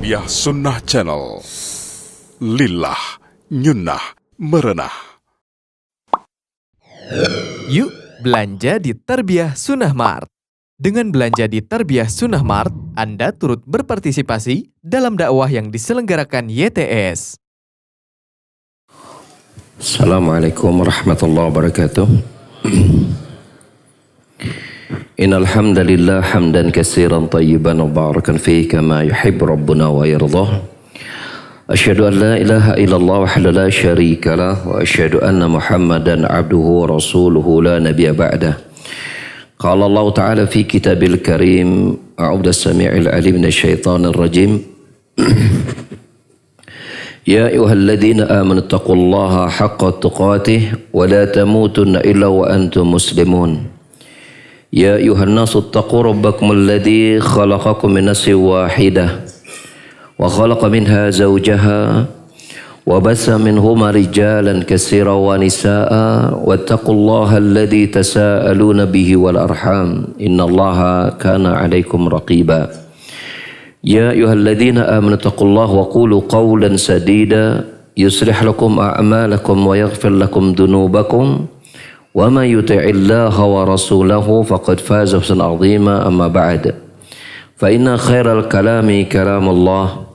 Tarbiyah Sunnah Channel. Lillah, nyunnah, merenah. Yuk belanja di Tarbiyah Sunnah Mart. Dengan belanja di Tarbiyah Sunnah Mart, Anda turut berpartisipasi dalam dakwah yang diselenggarakan YTS. Assalamualaikum warahmatullahi wabarakatuh. Innal hamdalillah hamdan katsiran tayyiban mubarakan fihi kama yuhibbu rabbuna wa yardah. Asyhadu an la ilaha illallah wahdahu la syarika lah wa asyhadu anna Muhammadan abduhu wa rasuluhu la nabiyya ba'dah. Qala Allah Ta'ala fi kitabil karim, a'udzu samii'il 'alim minasyaitonir rajim. Ya ayyuhalladzina amanu taqullaha haqqa tuqatih wa la tamutunna illa wa antum muslimun. Ya ayuhan nasu taqu rabbakum alladhi khalaqakum min nafsin wahidah wa khalaqa minha zawjaha wa bassa minhuma rijalan katsiran wa nisaa wattaqullaha alladhi tasaaluna bihi wal arham innallaha kana 'alaikum raqiba. Ya ayyuhalladzina amanu taqullaha wa qulu qawlan sadida yuslih lakum a'malakum wa yaghfir lakum dhunubakum wa man yuti'illaha wa rasulahu faqad faza fawzan 'azima amma ba'd. Fa inna khairal kalami kalamullah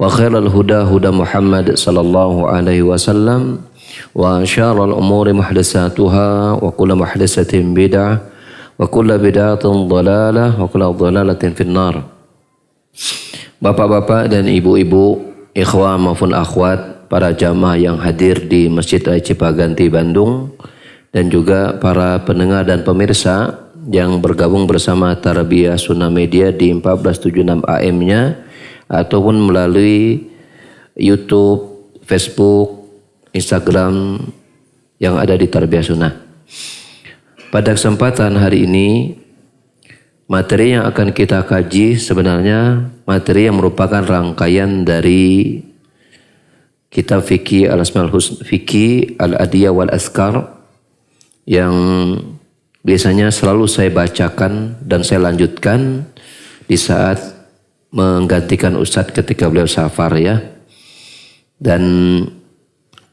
wa khairal huda huda Muhammad sallallahu alaihi wasallam wa syarrul umuri muhdatsatuha wa kullu muhdatsatin bid'ah wa kullu bid'atin dhalalah wa kullu dhalalatin finnar. Bapak-bapak dan ibu-ibu, ikhwah maupun akhwat, para jamaah yang hadir di Masjid Cipaganti Bandung, dan juga para pendengar dan pemirsa yang bergabung bersama Tarbiyah Sunnah Media di 1476 AM-nya ataupun melalui YouTube, Facebook, Instagram yang ada di Tarbiyah Sunnah. Pada kesempatan hari ini, materi yang akan kita kaji sebenarnya materi yang merupakan rangkaian dari kitab Fikih Al-Asmaul Husna, Fikih Al-Adiyah wal Azkar, yang biasanya selalu saya bacakan dan saya lanjutkan di saat menggantikan Ustadz ketika beliau safar ya. Dan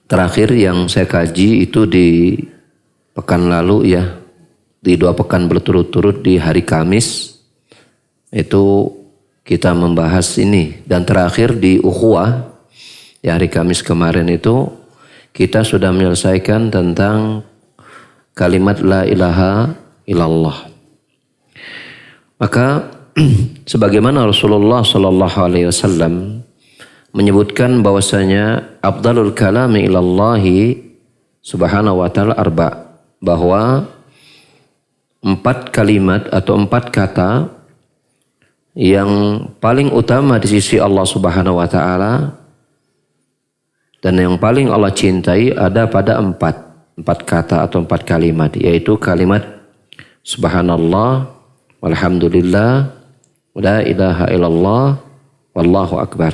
terakhir yang saya kaji itu di pekan lalu ya, di 2 pekan berturut-turut di hari Kamis itu kita membahas ini. Dan terakhir di Ukhuwah ya, hari Kamis kemarin itu kita sudah menyelesaikan tentang kalimat la ilaha illallah. Maka sebagaimana Rasulullah sallallahu alaihi wasallam menyebutkan bahwasanya afdalul kalami ilallahi subhanahu wa ta'ala arba, bahwa 4 kalimat atau 4 kata yang paling utama di sisi Allah Subhanahu wa ta'ala dan yang paling Allah cintai ada pada 4 kata atau 4 kalimat, yaitu kalimat subhanallah walhamdulillah la ilaha illallah wallahu akbar.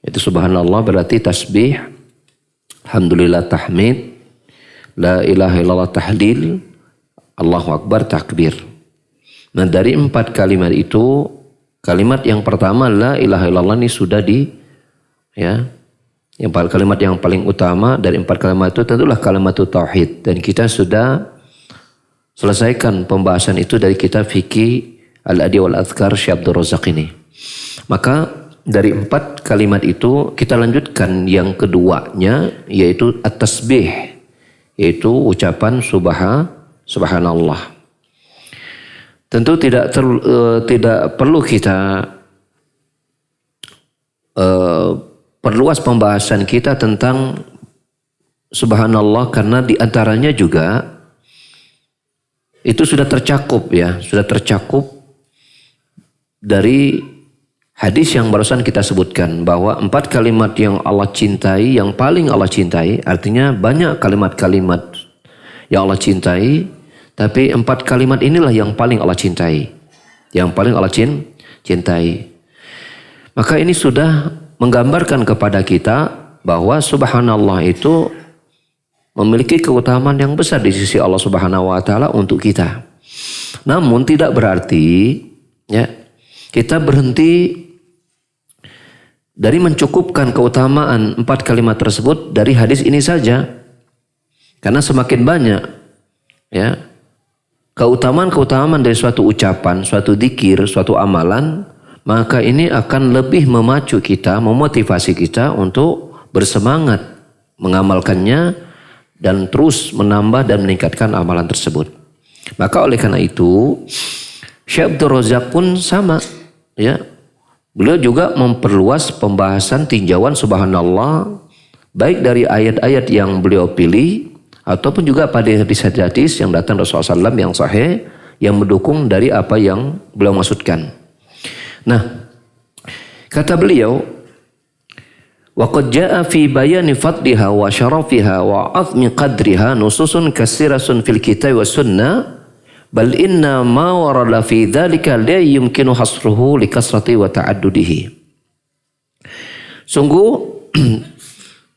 Itu subhanallah berarti tasbih, alhamdulillah tahmid, la ilaha illallah tahlil, Allahu akbar takbir. Nah, dari 4 kalimat itu, kalimat yang pertama la ilaha illallah ini sudah yang kalimat yang paling utama dari 4 kalimat itu tentulah kalimat tauhid, dan kita sudah selesaikan pembahasan itu dari kitab Fikih Al-Adiyah wal Azkar Syekh Abdul Razak ini. Maka dari 4 kalimat itu kita lanjutkan yang keduanya, yaitu at-tasbih, yaitu ucapan subhanallah. Tentu tidak perlu kita perluas pembahasan kita tentang subhanallah, karena diantaranya juga itu sudah tercakup dari hadis yang barusan kita sebutkan, bahwa 4 kalimat yang Allah cintai, yang paling Allah cintai, artinya banyak kalimat-kalimat yang Allah cintai, tapi 4 kalimat inilah yang paling Allah cintai, yang paling Allah cintai. Maka ini sudah menggambarkan kepada kita bahwa subhanallah itu memiliki keutamaan yang besar di sisi Allah Subhanahu wa taala untuk kita. Namun tidak berarti ya kita berhenti dari mencukupkan keutamaan 4 kalimat tersebut dari hadis ini saja. Karena semakin banyak ya keutamaan-keutamaan dari suatu ucapan, suatu dzikir, suatu amalan, maka ini akan lebih memacu kita, memotivasi kita untuk bersemangat mengamalkannya dan terus menambah dan meningkatkan amalan tersebut. Maka oleh karena itu Syekh Abdul Razak pun sama ya. Beliau juga memperluas pembahasan tinjauan subhanallah baik dari ayat-ayat yang beliau pilih ataupun juga pada hadis-hadis yang datang Rasulullah SAW yang sahih yang mendukung dari apa yang beliau maksudkan. Nah, kata beliau, وَقَدْ جَاءَ فِي بَيَانِ فَضْلِهَا وَشَرَفِهَا وَعَظْمِ قَدْرِهَا نُصُوصٌ كَثِيرَةٌ فِي الْكِتَابِ وَالسُّنَّةِ بل إن ما ورد في ذلك لا يمكن حصره لكثرة وتعدده. Sungguh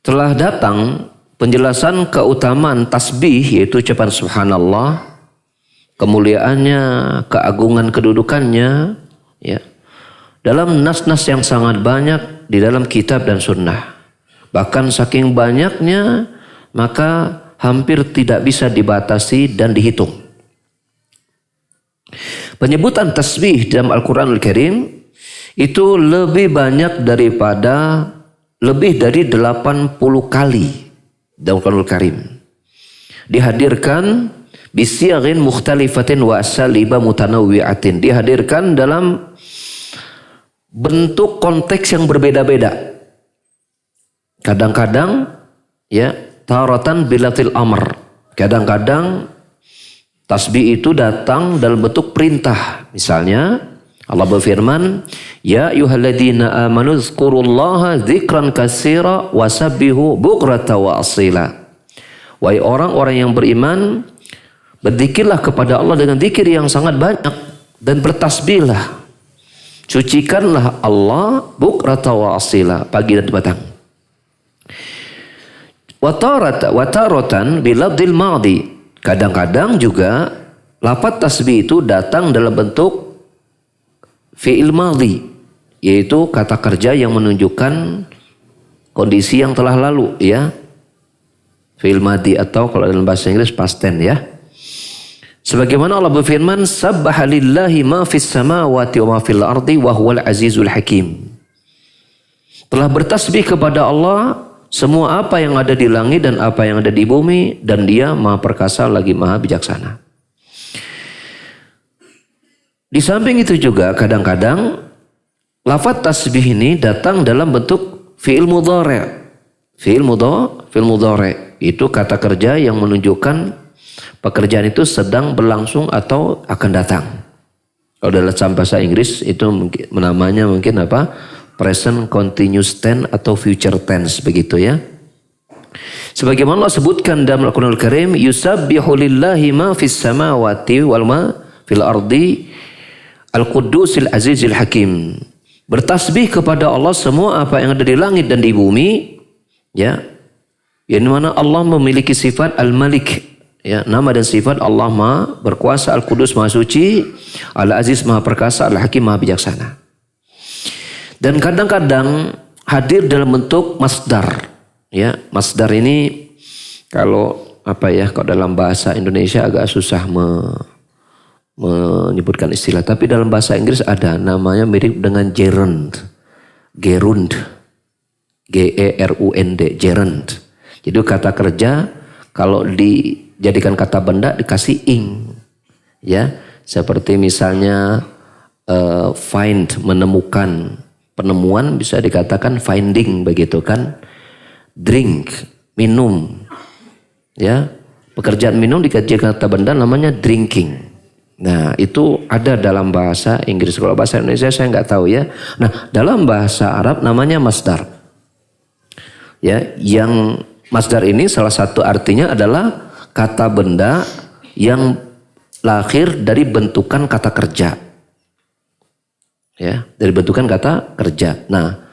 telah datang penjelasan keutamaan tasbih yaitu ucapan subhanallah, kemuliaannya, keagungan kedudukannya ya. Dalam nas-nas yang sangat banyak di dalam kitab dan sunnah. Bahkan saking banyaknya maka hampir tidak bisa dibatasi dan dihitung. Penyebutan tasbih dalam Al-Quranul Karim itu lebih banyak daripada lebih dari 80 kali dalam Al-Quranul Karim. Dihadirkan bisiyaghin mukhtalifatin wa asaliba mutanawwi'atin. Dihadirkan dalam bentuk konteks yang berbeda-beda. Kadang-kadang ya taratan bilatil amr. Kadang-kadang tasbih itu datang dalam bentuk perintah. Misalnya Allah berfirman, ya ayyuhalladzina amanu dzkurullaha dzikran katsira wasabbihu bukrata wa asila. Wahai orang-orang yang beriman, berzikirlah kepada Allah dengan zikir yang sangat banyak dan bertasbihlah. Sucikanlah Allah bukrata wa asila, pagi dan petang. Wataratan bilabdil madhi. Kadang-kadang juga lafaz tasbih itu datang dalam bentuk fi'il madhi, yaitu kata kerja yang menunjukkan kondisi yang telah lalu ya. Fi'il madhi atau kalau dalam bahasa Inggris past tense ya. Sebagaimana Allah berfirman, sabbaha lillahi ma fis samawati wa ma fil ardi wa huwal azizul hakim. Telah bertasbih kepada Allah semua apa yang ada di langit dan apa yang ada di bumi, dan Dia Maha Perkasa lagi Maha Bijaksana. Di samping itu juga kadang-kadang lafaz tasbih ini datang dalam bentuk fi'il mudhari'. Fi'il mudhari' itu kata kerja yang menunjukkan pekerjaan itu sedang berlangsung atau akan datang. Kalau dalam bahasa Inggris itu namanya mungkin apa? Present continuous tense atau future tense begitu ya. Sebagaimana Allah sebutkan dalam Al-Qur'anul Karim, yusabbihu lillahi ma fis samawati wal ma fil ardi al-quddusil azizil hakim. Bertasbih kepada Allah semua apa yang ada di langit dan di bumi ya. Yang mana Allah memiliki sifat al-malik ya, nama dan sifat Allah Maha berkuasa, al-Qudus Maha suci, al-Aziz Maha perkasa, al-Hakim Maha bijaksana. Dan kadang-kadang hadir dalam bentuk masdar. Ya, masdar ini kalau apa ya, kalau dalam bahasa Indonesia agak susah menyebutkan istilah. Tapi dalam bahasa Inggris ada namanya mirip dengan gerund. Gerund. G-E-R-U-N-D. Gerund. Jadi kata kerja kalau dijadikan kata benda dikasih ing. Ya, seperti misalnya find, menemukan. Penemuan bisa dikatakan finding begitu kan. Drink, minum. Ya, pekerjaan minum dikasih kata benda namanya drinking. Nah, itu ada dalam bahasa Inggris. Kalau bahasa Indonesia saya nggak tahu ya. Nah, dalam bahasa Arab namanya masdar. Ya, yang masdar ini salah satu artinya adalah kata benda yang lahir dari bentukan kata kerja. Ya, dari bentukan kata kerja. Nah,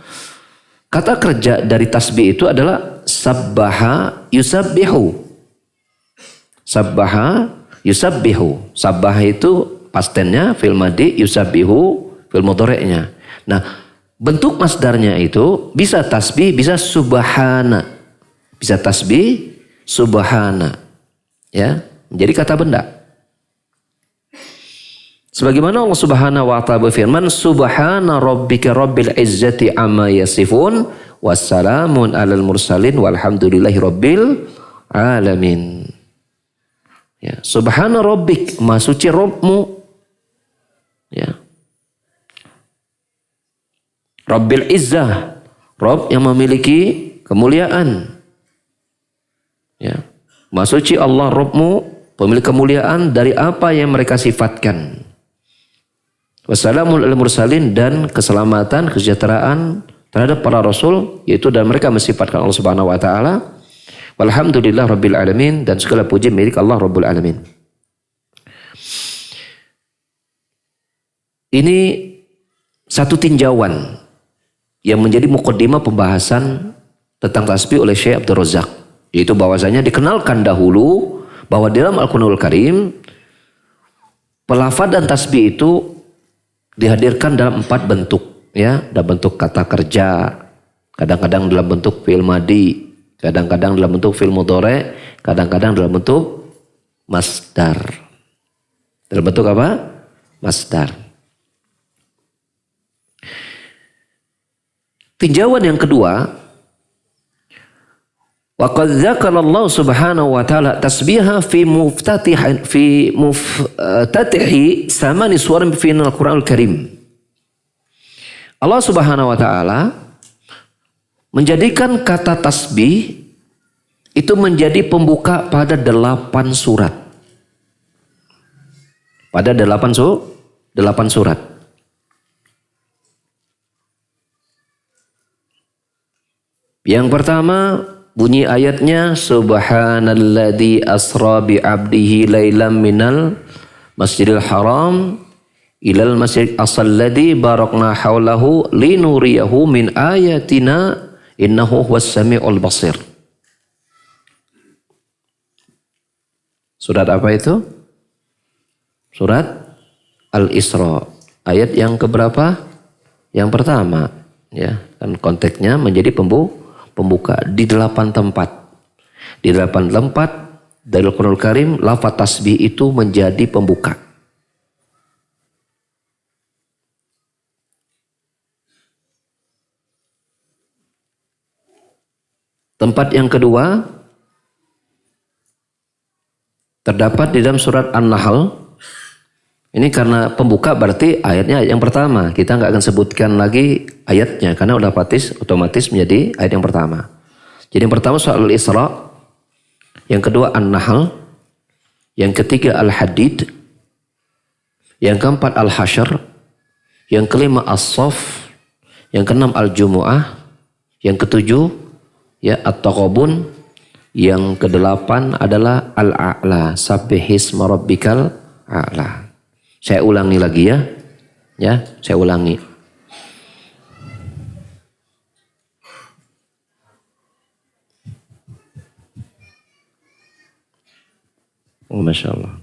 kata kerja dari tasbih itu adalah sabbaha yusabbihu. Sabbaha yusabbihu. Sabbah itu past tense-nya fi'il madhi, yusabbihu fi'il mudhari'nya. Nah, Bentuk masdarnya itu bisa tasbih, bisa subhana. Bisa tasbih, subhana. Ya, menjadi kata benda. Sebagaimana Allah Subhanahu wa taala berfirman, Subhana rabbika rabbil izzati amma yasifun, wassalamun alal mursalin walhamdulillahi rabbil alamin. Ya, Subhana rabbik, maha suci Rabbmu. Ya. Rabbil izzah, Rabb yang memiliki kemuliaan. Ya. Maha suci Allah Rabbmu, pemilik kemuliaan dari apa yang mereka sifatkan. Wassalamun alal mursalin, dan keselamatan, kesejahteraan terhadap para rasul, yaitu dan mereka mensifatkan Allah Subhanahu wa taala. Walhamdulillah rabbil alamin, dan segala puji milik Allah Rabbul alamin. Ini satu tinjauan yang menjadi mukaddimah pembahasan tentang tasbih oleh Syekh Abdul Razak, yaitu bahwasanya dikenalkan dahulu bahwa dalam Al-Qur'anul Karim pelafaz dan tasbih itu dihadirkan dalam 4 bentuk, ya, dalam bentuk kata kerja, kadang-kadang dalam bentuk fi'il madi, kadang-kadang dalam bentuk fi'il mudhari', kadang-kadang dalam bentuk masdar. Dalam bentuk apa? Masdar. Tinjauan yang kedua, wa qad dzakara Allah Subhanahu wa taala tasbiha fi muftatihi samani suwarin fi Al-Qur'anul Karim. Allah Subhanahu wa taala menjadikan kata tasbih itu menjadi pembuka pada 8 surat. Pada 8 surat. Yang pertama, bunyi ayatnya, Subhanalladzi asra bi 'abdihi lailam minal masjidil haram ilal masjid as-alladzi barakna haulahu linuriyahu min ayatina innahu huwas samiul basir. Surat apa itu? Surat Al-Isra. Ayat yang keberapa? Yang pertama, ya. Dan konteksnya menjadi pembuka di 8 tempat. Di 8 tempat dari Al-Qur'anul Karim, lafaz tasbih itu menjadi pembuka. Tempat yang kedua terdapat di dalam surat An-Nahl. Ini karena pembuka berarti ayatnya ayat yang pertama. Kita nggak akan sebutkan lagi ayatnya karena udah otomatis menjadi ayat yang pertama. Jadi yang pertama surat Al-Isra, yang kedua An-Nahl, yang ketiga Al-Hadid, yang keempat Al-Hasyr, yang kelima As-Saff, yang keenam Al-Jumu'ah, yang ketujuh ya At-Taghabun, yang kedelapan adalah Al-A'la, Sabbihisma Rabbikal A'la. Saya ulangi lagi ya. Ya, saya ulangi. Oh, Masya Allah.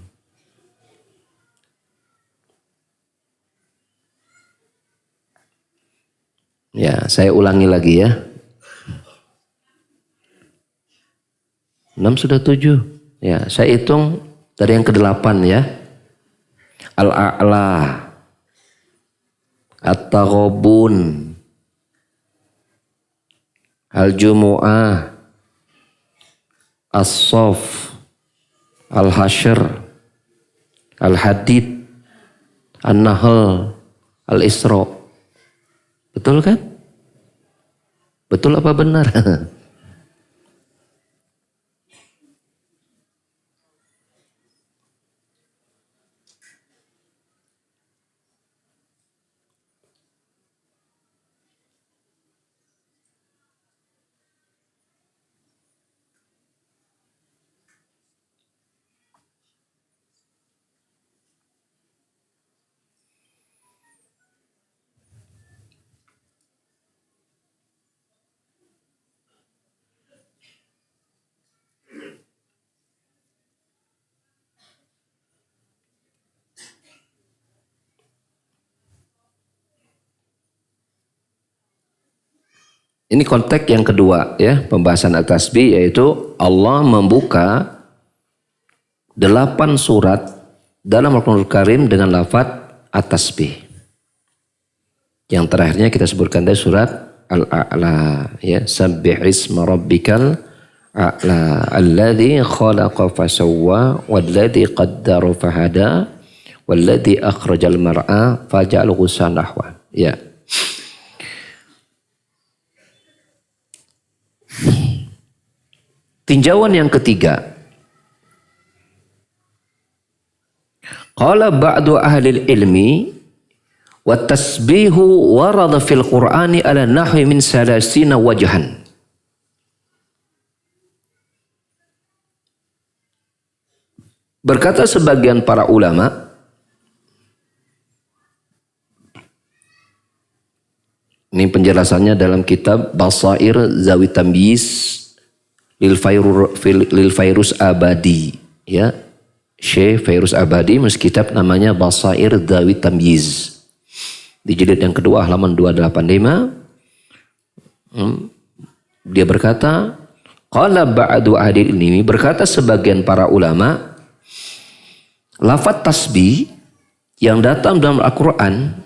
Ya, saya ulangi lagi ya. 6 sudah 7. Ya, saya hitung dari yang ke-8 ya. Al-A'la, At-Taghabun, Al-Jumu'ah, As-Saff, Al-Hasyr, Al-Hadid, An-Nahl, Al-Isra. Betul kan? Betul apa benar? Ini konteks yang kedua ya, pembahasan at-tasbih, yaitu Allah membuka 8 surat dalam Al-Qur'anul Karim dengan lafaz at-tasbih. Yang terakhirnya kita sebutkan dari surat Al-A'la ya, sabbih isma rabbikal a'la alladzi khalaqa fasawwa walladzi qaddara fahada walladzi akhrajal mar'a faja'alahu sanahwa ya. Tinjauan yang ketiga, qala ba'du ahli ilmi wa tasbihu warada fil Qur'ani ala nahwi min salasina wajhan. Berkata sebagian para ulama, ini penjelasannya dalam kitab Basair Zawi Tamyiz lil Fairuz Abadi ya. Syekh Fairuz Abadi menulis kitab namanya Basair Zawi Tamyiz. Di jilid yang kedua halaman 285 dia berkata, qala ba'du ahli ilmi, berkata sebagian para ulama, lafaz tasbih yang datang dalam Al-Qur'an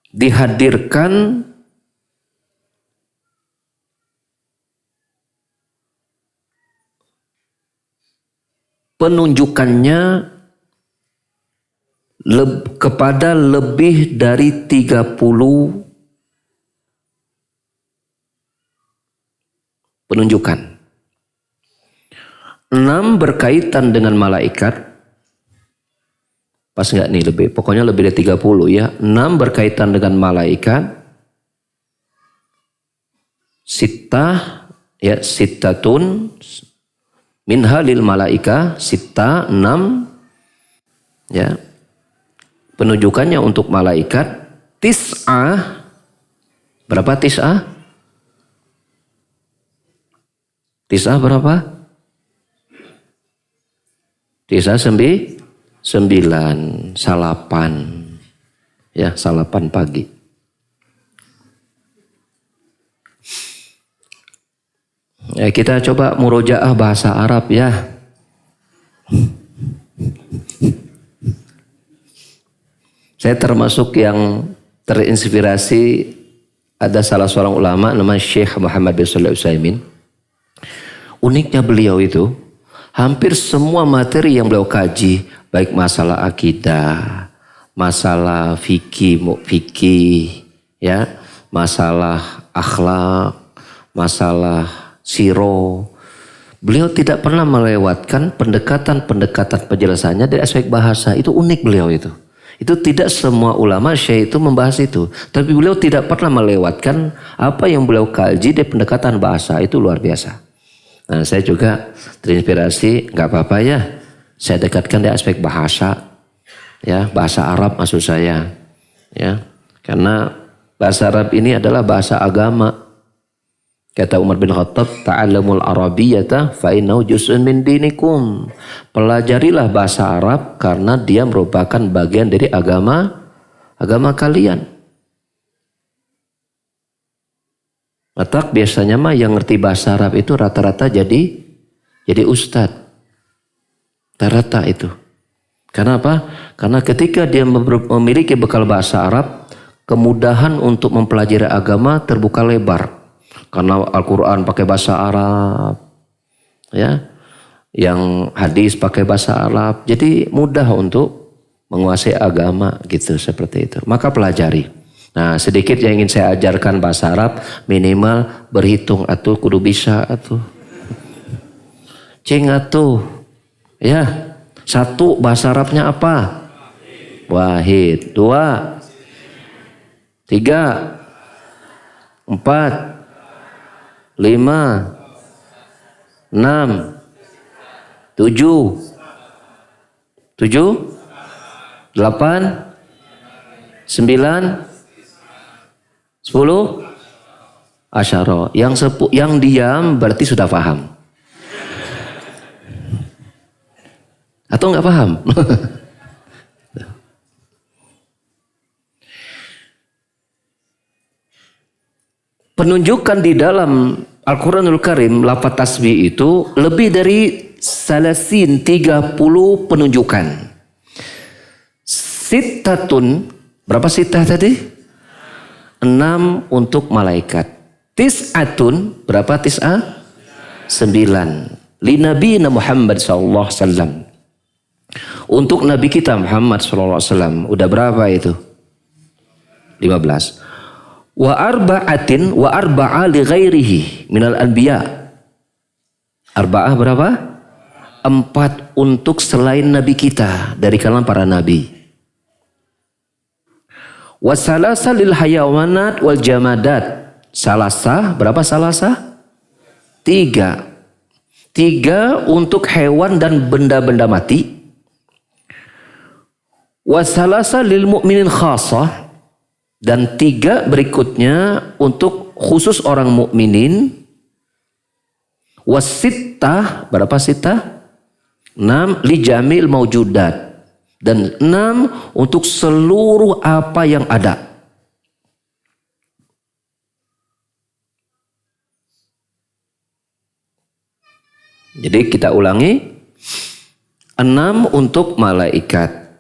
dihadirkan penunjukannya kepada lebih dari 30 penunjukan. 6 berkaitan dengan malaikat. Pas nggak nih lebih? Pokoknya lebih dari 30 ya. 6 berkaitan dengan malaikat. Sittah ya, sittatun minha lil malaika, sitta 6 ya. Penunjukannya untuk malaikat. Tis'ah, berapa tis'ah? Tis'ah berapa? Tis'ah 9, salapan ya, salapan pagi. Ya, kita coba murojaah bahasa Arab ya. Saya termasuk yang terinspirasi, ada salah seorang ulama namanya Syekh Muhammad bin Shalih Al-Utsaimin. Uniknya beliau itu hampir semua materi yang beliau kaji, baik masalah akidah, masalah fikih ya, masalah akhlak, masalah siro, beliau tidak pernah melewatkan pendekatan-pendekatan penjelasannya dari aspek bahasa. Itu unik beliau itu. Itu tidak semua ulama syekh itu membahas itu. Tapi beliau tidak pernah melewatkan apa yang beliau kaji dari pendekatan bahasa. Itu luar biasa. Nah, saya juga terinspirasi, nggak apa-apa ya, saya dekatkan dari aspek bahasa. Ya, bahasa Arab maksud saya. Ya, karena bahasa Arab ini adalah bahasa agama. Kata Umar bin Khattab, ta'allamul arabiyyata fa innahu juz'un min dinikum. Pelajarilah bahasa Arab karena dia merupakan bagian dari agama kalian. Maka biasanya mah yang ngerti bahasa Arab itu rata-rata jadi ustadz. Rata-rata itu. Karena apa? Karena ketika dia memiliki bekal bahasa Arab, kemudahan untuk mempelajari agama terbuka lebar. Karena Al-Quran pakai bahasa Arab, ya, yang hadis pakai bahasa Arab, jadi mudah untuk menguasai agama gitu, seperti itu. Maka pelajari. Nah, sedikit yang ingin saya ajarkan bahasa Arab, minimal berhitung atuh kudu bisa atuh. Cing atuh, ya. 1 bahasa Arabnya apa? Wahid. 2, 3, 4. 5, 6, 7, 8, 9, 10, asyara. Yang diam berarti sudah paham. Atau nggak paham? penunjukan di dalam Al-Quranul Karim, lafaz tasbih itu lebih dari 30 penunjukan. Sittatun, berapa sitah tadi? 6 untuk malaikat. Tis'atun, berapa tis'ah? 9. Li Nabi Muhammad SAW. Untuk Nabi kita Muhammad SAW. Udah berapa itu? 15. Wa arba'atin wa arba'a li ghairihi minal anbiya. Arba'ah berapa? 4 untuk selain Nabi kita dari kalangan para Nabi. Wa salasa lil hayawanat wal jamadat. Salasa, berapa salasa? 3. 3 untuk hewan dan benda-benda mati. Wa salasa lil mu'minin khasah. Dan 3 berikutnya untuk khusus orang mukminin. Wasittah, berapa sittah? 6 li jamil maujudat. Dan 6 untuk seluruh apa yang ada. Jadi kita ulangi. 6 untuk malaikat.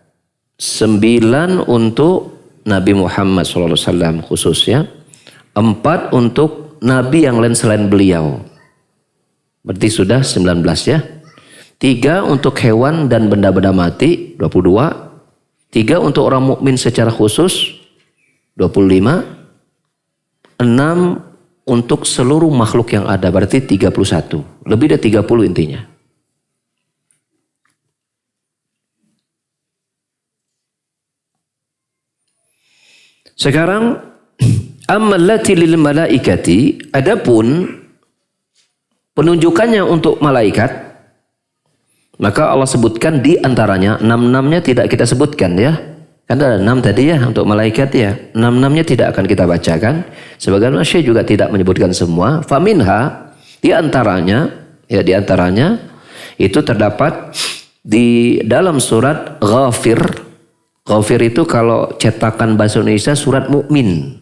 9 untuk Nabi Muhammad SAW khususnya. 4 untuk Nabi yang lain selain beliau. Berarti sudah 19 ya. 3 untuk hewan dan benda-benda mati. 22. 3 untuk orang mukmin secara khusus. 25. 6 untuk seluruh makhluk yang ada. Berarti 31. Lebih dari 30 intinya. Sekarang amallati lil malaikati, adapun penunjukannya untuk malaikat, maka Allah sebutkan di antaranya 6-6-nya tidak kita sebutkan ya. Kan ada 6 tadi ya untuk malaikat ya. 6-6-nya tidak akan kita bacakan. Sebagian Syekh juga tidak menyebutkan semua. Faminha, di antaranya itu terdapat di dalam surat Ghafir. Ghafir itu kalau cetakan bahasa Indonesia surat mukmin.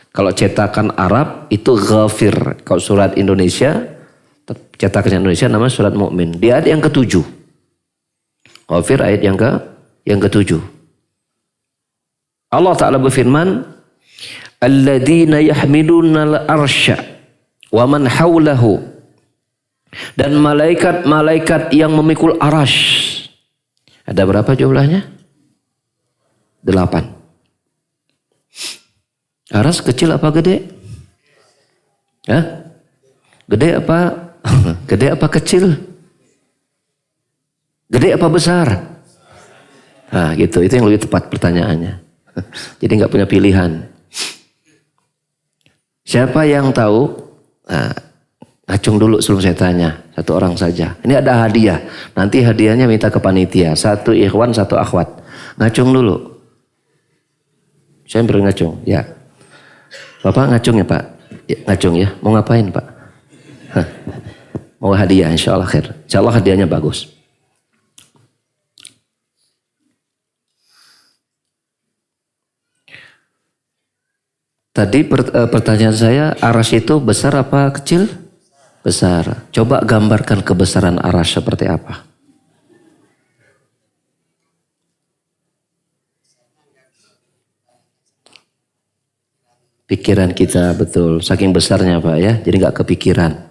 Kalau cetakan Arab itu Ghafir. Kalau surat Indonesia, cetakan Indonesia namanya surat mukmin. Di ayat yang ke-7. Ghafir ayat yang ke-7. Allah Ta'ala berfirman, alladzina yahmilunal arsya wa man hawlahu. Dan malaikat-malaikat yang memikul arash. Ada berapa jumlahnya? 8. Aras kecil apa gede? Hah? Gede apa? Gede apa kecil? Gede apa besar? Nah gitu, itu yang lebih tepat pertanyaannya. Jadi nggak punya pilihan. Siapa yang tahu? Nah, ngacung dulu sebelum saya tanya. Satu orang saja. Ini ada hadiah. Nanti hadiahnya minta ke panitia. 1 ikhwan, 1 akhwat. Ngacung dulu. Saya beri ngacung, ya. Bapak ngacung ya Pak? Ya, ngacung ya. Mau ngapain Pak? Hah. Mau hadiah, insya Allah khair. Insya Allah hadiahnya bagus. Tadi pertanyaan saya, arsy itu besar apa kecil? Besar. Coba gambarkan kebesaran arsy seperti apa? Pikiran kita, betul. Saking besarnya Pak ya, jadi nggak kepikiran.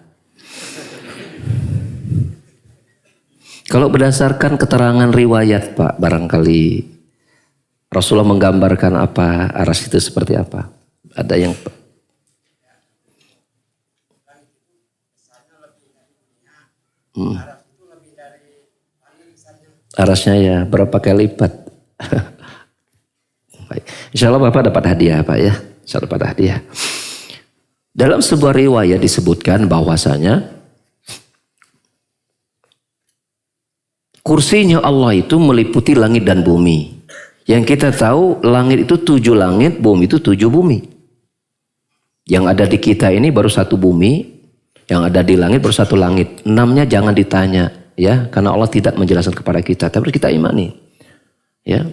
Kalau berdasarkan keterangan riwayat Pak, barangkali Rasulullah menggambarkan apa, aras itu seperti apa? Ada yang arasnya ya berapa kali lipat? Baik. Insya Allah Bapak dapat hadiah Pak ya. Insya Allah dapat hadiah. Dalam sebuah riwayat disebutkan bahwasanya kursinya Allah itu meliputi langit dan bumi. Yang kita tahu langit itu 7 langit, bumi itu 7 bumi. Yang ada di kita ini baru 1 bumi, yang ada di langit baru 1 langit. 6-nya jangan ditanya ya, karena Allah tidak menjelaskan kepada kita, tapi kita imani. Ya.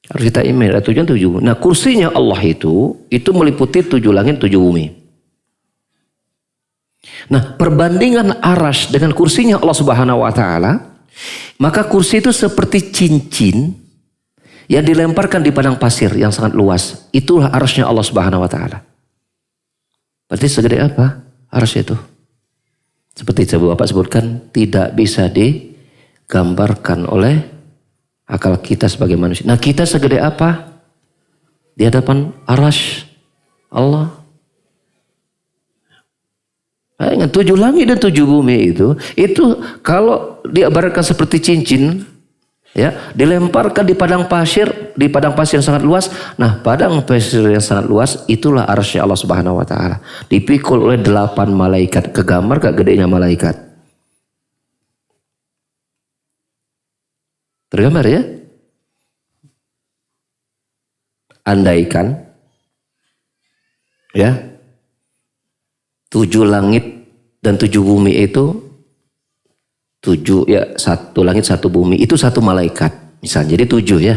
Harus kita imani, ada tujuan 7. Nah, kursinya Allah itu meliputi 7 langit, 7 bumi. Nah, perbandingan arasy dengan kursinya Allah Subhanahu wa taala, maka kursi itu seperti cincin yang dilemparkan di padang pasir yang sangat luas. Itulah arasy-Nya Allah Subhanahu wa taala. Berarti segede apa arasy itu? Seperti Bapak sebutkan, tidak bisa digambarkan oleh akal kita sebagai manusia. Nah, kita segede apa di hadapan arasy Allah? Ingat 7 langit dan 7 bumi itu kalau diibaratkan seperti cincin, ya, dilemparkan di padang pasir yang sangat luas. Nah, padang pasir yang sangat luas itulah arasy Allah Subhanahu wa taala. Dipikul oleh 8 malaikat. Kegambar gak gedenya malaikat? Tergambar ya? Andaikan ya 7 langit dan 7 bumi itu 7 ya, 1 langit 1 bumi itu 1 malaikat misalnya, jadi 7 ya.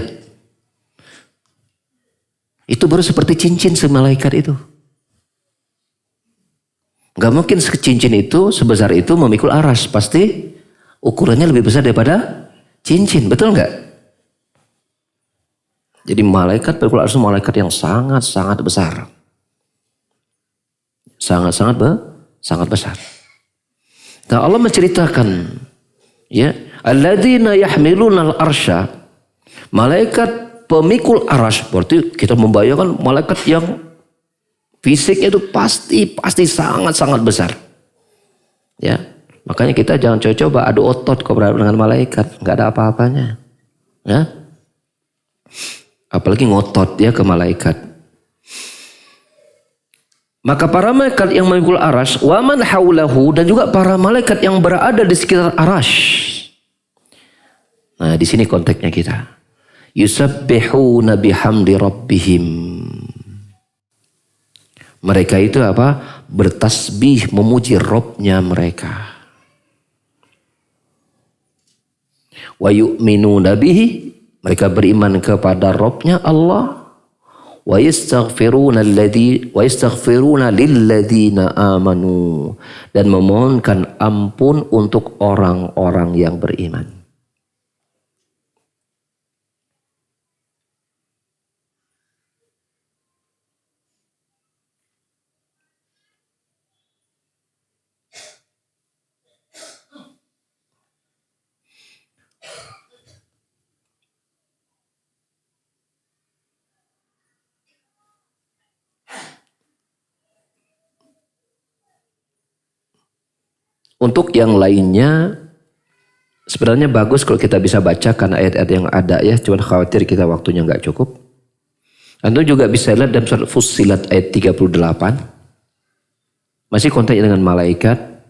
Itu baru seperti cincin semalaikat itu. Gak mungkin cincin itu sebesar itu memikul arasy, pasti ukurannya lebih besar daripada cincin, betul nggak? Jadi malaikat berikul arasy malaikat yang sangat-sangat besar. Sangat besar. Nah, Allah menceritakan ya, alladzina yahmiluna al-arsya, malaikat pemikul arasy. Berarti kita membayangkan malaikat yang fisiknya itu pasti sangat besar. Ya. Makanya kita jangan coba-coba adu otot dengan malaikat, enggak ada apa-apanya. Ya. Apalagi ngotot dia ke malaikat. Maka para malaikat yang memikul arasy, wa man haulahu, dan juga para malaikat yang berada di sekitar arasy. Nah, di sini konteksnya kita. Yusabbihuna bihamdi rabbihim. Mereka itu apa? Bertasbih memuji Rabb-nya mereka. Wa yu'minuna bihi, mereka beriman kepada Rabb-nya Allah. Wa yastaghfiruna lilladzina amanu, dan memohonkan ampun untuk orang-orang yang beriman. Untuk yang lainnya sebenarnya bagus kalau kita bisa bacakan ayat-ayat yang ada ya, cuma khawatir kita waktunya nggak cukup. Anda juga bisa lihat dalam surat Fussilat ayat 38. Masih konteksnya dengan malaikat.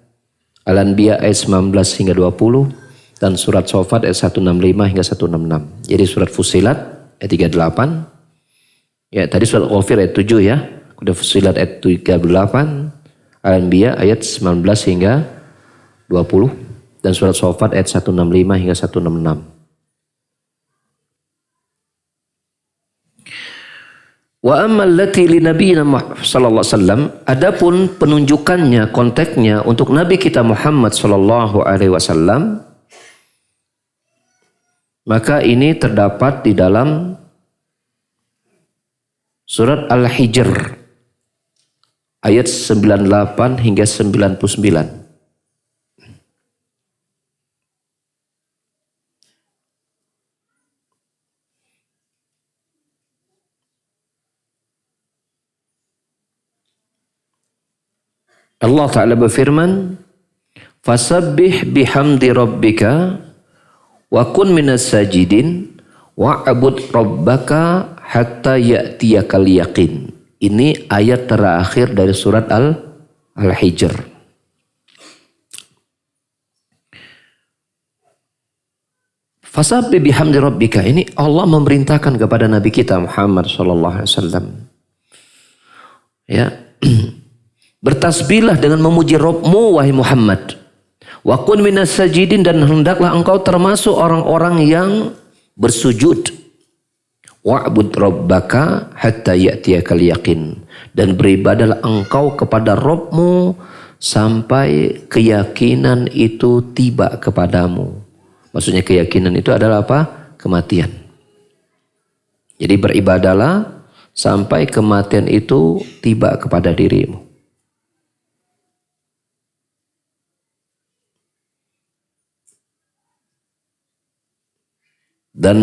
Al-Anbiya ayat 19 hingga 20 dan surat Shofat ayat 165 hingga 166. Jadi surat Fussilat ayat 38. Ya, tadi surat Ghafir ayat 7 ya. Kemudian Fussilat ayat 38, Al-Anbiya ayat 19 hingga 20 dan surat Shofat ayat 165 hingga 166. Wa ammal lati li nabiyina sallallahu alaihi wasallam, adapun penunjukannya, konteksnya untuk nabi kita Muhammad sallallahu alaihi wasallam, maka ini terdapat di dalam surat Al-Hijr ayat 98 hingga 99. Allah Ta'ala berfirman, fasabbih bihamdi rabbika wa kun minas sajidin wa'bud rabbaka hatta ya'tiyakal yaqin. Ini ayat terakhir dari surat Al-Hijr. Fasabbih bihamdi rabbika, ini Allah memerintahkan kepada Nabi kita Muhammad sallallahu alaihi wasallam. Ya. Bertasbihlah dengan memuji Rabbmu wahai Muhammad. Wa kun minas sajidin, dan hendaklah engkau termasuk orang-orang yang bersujud. Wa'bud rabbaka hatta ya'tiyakal yaqin, dan beribadahlah engkau kepada Rabbmu sampai keyakinan itu tiba kepadamu. Maksudnya keyakinan itu adalah apa? Kematian. Jadi beribadahlah sampai kematian itu tiba kepada dirimu. Dan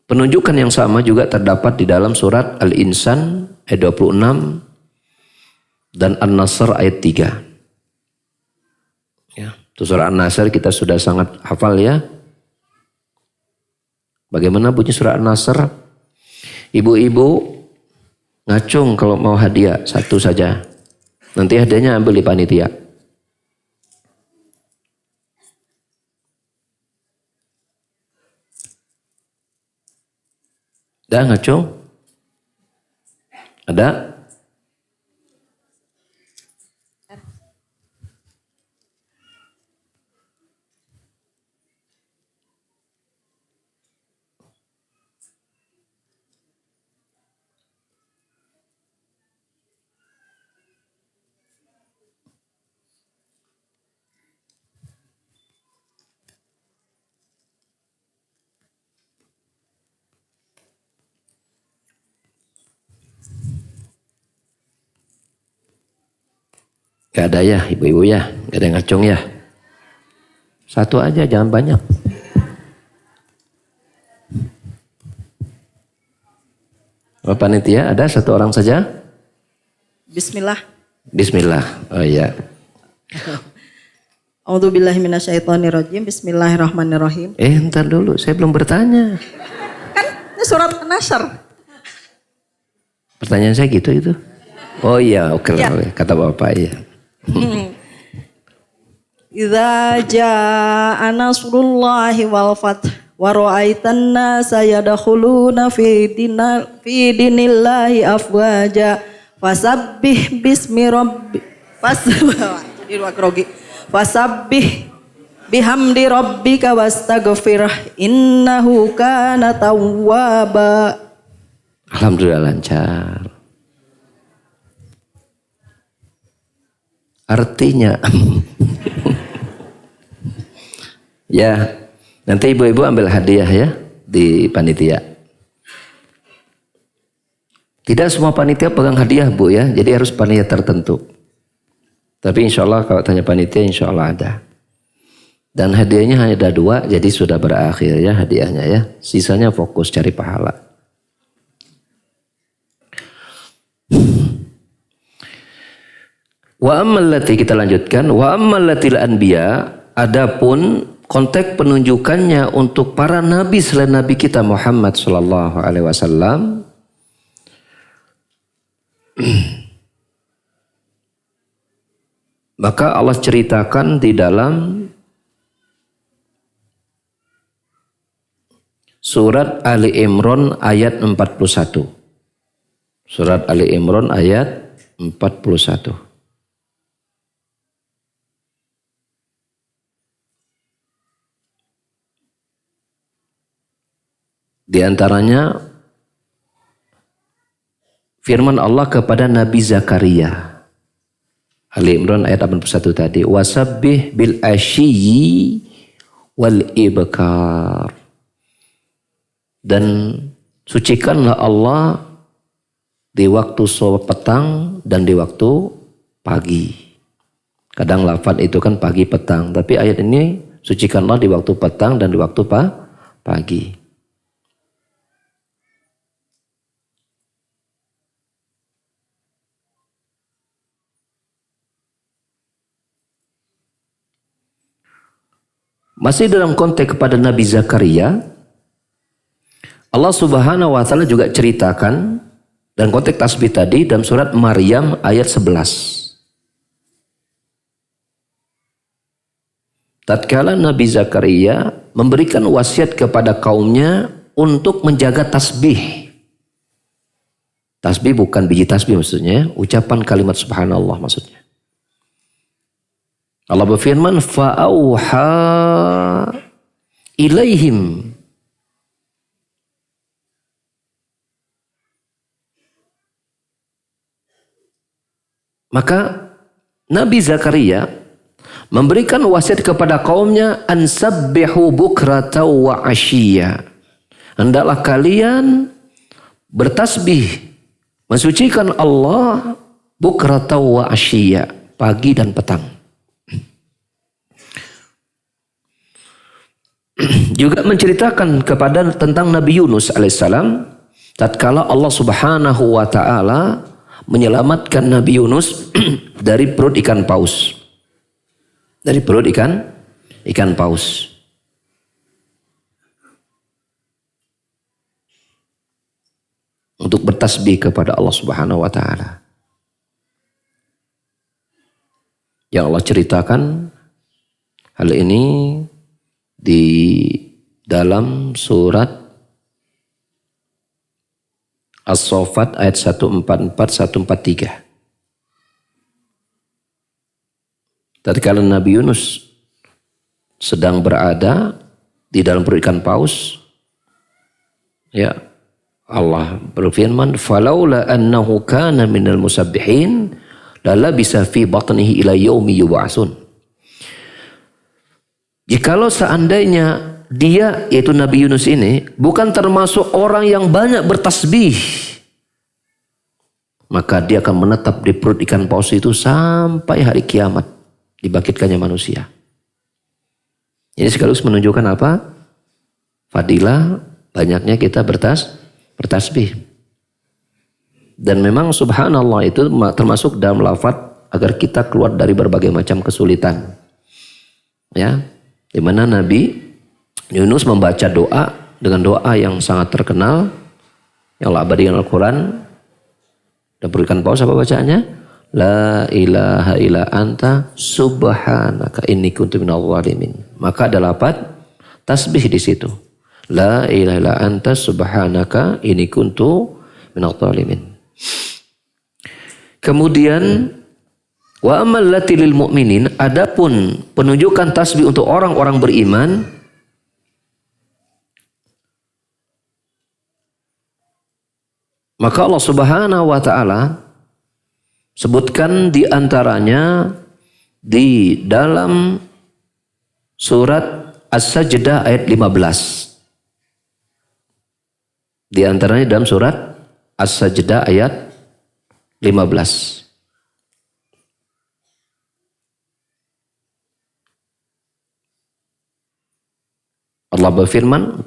penunjukan yang sama juga terdapat di dalam surat Al-Insan ayat 26 dan An-Nasr ayat 3. Ya, itu surah An-Nasr kita sudah sangat hafal ya. Bagaimana bunyi surah An-Nasr? Ibu-ibu ngacung kalau mau hadiah satu saja. Nanti hadiahnya ambil di panitia. Ada ngacung? Ada? Gak ada ya ibu-ibu ya? Gak ada yang ngacung ya? Satu aja, jangan banyak. Panitia ada satu orang saja? Bismillah. Bismillah. Oh iya. A'udzubillahi minasyaitonirrajim. Bismillahirrahmanirrahim. Ntar dulu, saya belum bertanya. Kan ini surat An-Nasr. Pertanyaan saya gitu itu. Oh iya, oke lah. Ya. Kata Bapak iya. Idza jaa nasrullahi wal fath wa ra'aitan nasa yadkhuluna fi dinillahi afwaja fasabbih bismi rabbi fasabbih bihamdi rabbika wastaghfirh innahu kana tawwaba. Alhamdulillah lancar. Artinya ya, nanti ibu-ibu ambil hadiah ya di panitia. Tidak semua panitia pegang hadiah Bu ya, jadi harus panitia tertentu. Tapi insya Allah kalau tanya panitia insya Allah ada. Dan hadiahnya hanya ada 2, jadi sudah berakhir ya hadiahnya ya. Sisanya fokus cari pahala. Wa ammallati kita lanjutkan. Wa ammallatil anbiya, adapun konteks penunjukannya untuk para nabi selain nabi kita Muhammad sallallahu alaihi wasallam. Maka Allah ceritakan di dalam surat Ali Imran ayat 41. Surat Ali Imran ayat 41. Di antaranya firman Allah kepada Nabi Zakaria. Ali Imran ayat 81 tadi. Wasabbih bil asyiyi wal ibkar. Dan sucikanlah Allah di waktu sore petang dan di waktu pagi. Kadang lafaz itu kan pagi petang. Tapi ayat ini sucikanlah di waktu petang dan di waktu pagi. Masih dalam konteks kepada Nabi Zakaria, Allah Subhanahu wa taala juga ceritakan dan konteks tasbih tadi dalam surat Maryam ayat 11. Tatkala Nabi Zakaria memberikan wasiat kepada kaumnya untuk menjaga tasbih. Tasbih bukan biji tasbih maksudnya, ucapan kalimat subhanallah maksudnya. Allah berfirman, fa'auha ilaihim. Maka Nabi Zakaria memberikan wasiat kepada kaumnya, ansabbihu bukrata wa ashiya. Hendaklah kalian bertasbih, mensucikan Allah bukrata wa ashiya, pagi dan petang. Juga menceritakan kepada tentang Nabi Yunus alaihissalam, tatkala Allah Subhanahu wa taala menyelamatkan Nabi Yunus dari perut ikan paus. Dari perut ikan paus. Untuk bertasbih kepada Allah Subhanahu wa taala. Yang Allah ceritakan hal ini di dalam surat As-Saffat ayat 144-143. Tatkala Nabi Yunus sedang berada di dalam perut ikan paus, ya Allah berfirman, "Falaula annahu kana minal musabbihin lalabisa fi batnihi ila yaumi yub'atsun." Jikalau seandainya dia, yaitu Nabi Yunus ini, bukan termasuk orang yang banyak bertasbih, maka dia akan menetap di perut ikan paus itu sampai hari kiamat, dibangkitkannya manusia. Ini sekaligus menunjukkan apa? Fadilah banyaknya kita bertasbih. Dan memang subhanallah itu termasuk dalam lafaz agar kita keluar dari berbagai macam kesulitan. Ya, di mana Nabi Yunus membaca doa dengan doa yang sangat terkenal yang Allah abadikan Al-Quran, dan berikan paus apa bacaannya? La ilaha illa anta subhanaka inni kuntu minadh dhalimin. Maka ada lafaz tasbih di situ. La ilaha illa anta subhanaka inni kuntu minadh dhalimin. Kemudian wa amal lati lil mu'minin, adapun penunjukan tasbih untuk orang-orang beriman, maka Allah Subhanahu wa taala sebutkan di antaranya di dalam surat As-Sajdah ayat 15. Di antaranya dalam surat As-Sajdah ayat 15. Allah berfirman,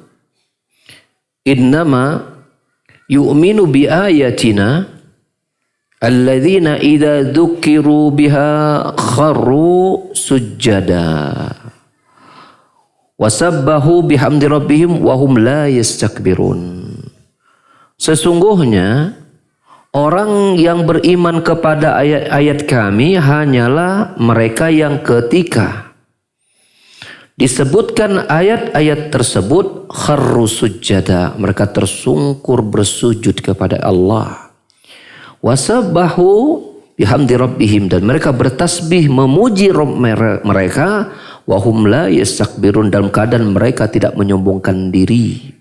"Innama yu'minu bi ayatina alladzina idza dzukiru biha kharru sujjada wasabbahu bihamdi rabbihim wa hum la yastakbirun." Sesungguhnya orang yang beriman kepada ayat-ayat kami hanyalah mereka yang ketika disebutkan ayat-ayat tersebut kharru sujjada, mereka tersungkur bersujud kepada Allah. Wasabbahu bihamdi rabbihim, dan mereka bertasbih memuji Rabb mereka, wa hum la yastakbirun, dalam keadaan mereka tidak menyombongkan diri,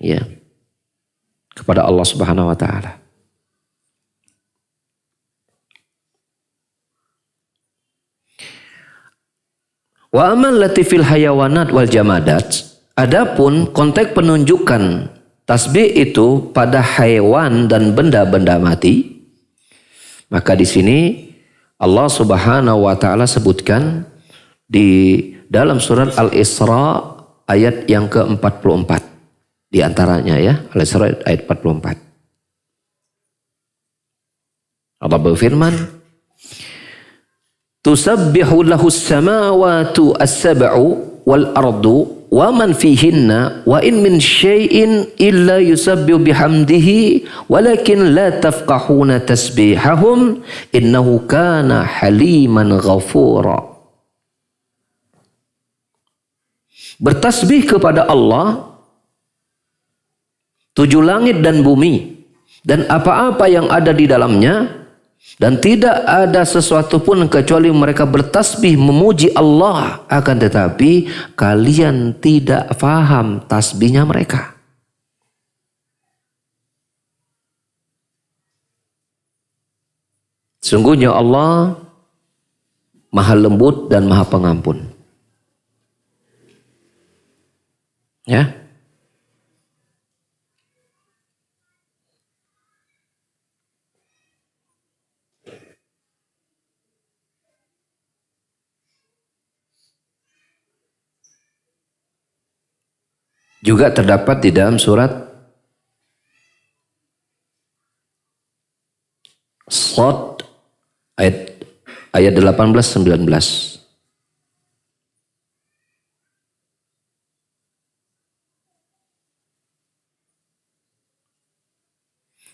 ya, kepada Allah Subhanahu wa taala. Wa amal latifil hayawanat wal jamadat, adapun konteks penunjukan tasbih itu pada hewan dan benda-benda mati, maka di sini Allah Subhanahu wa taala sebutkan di dalam surat Al-Isra ayat yang ke-44 di antaranya, ya, Al-Isra ayat 44. Allah berfirman, "Tusabbihu lahus samawati as-sab'u wal ardu wa man fihinna wa in min syai'in illa yusabbihu bihamdihi walakin la tafqahuna tasbihahum innahu kana haliman ghafura." Bertasbih kepada Allah 7 langit dan bumi dan apa-apa yang ada di dalamnya, dan tidak ada sesuatu pun kecuali mereka bertasbih memuji Allah, akan tetapi kalian tidak faham tasbihnya mereka. Sungguhnya Allah Maha lembut dan Maha pengampun. Ya. Juga terdapat di dalam surat Shad ayat 18-19.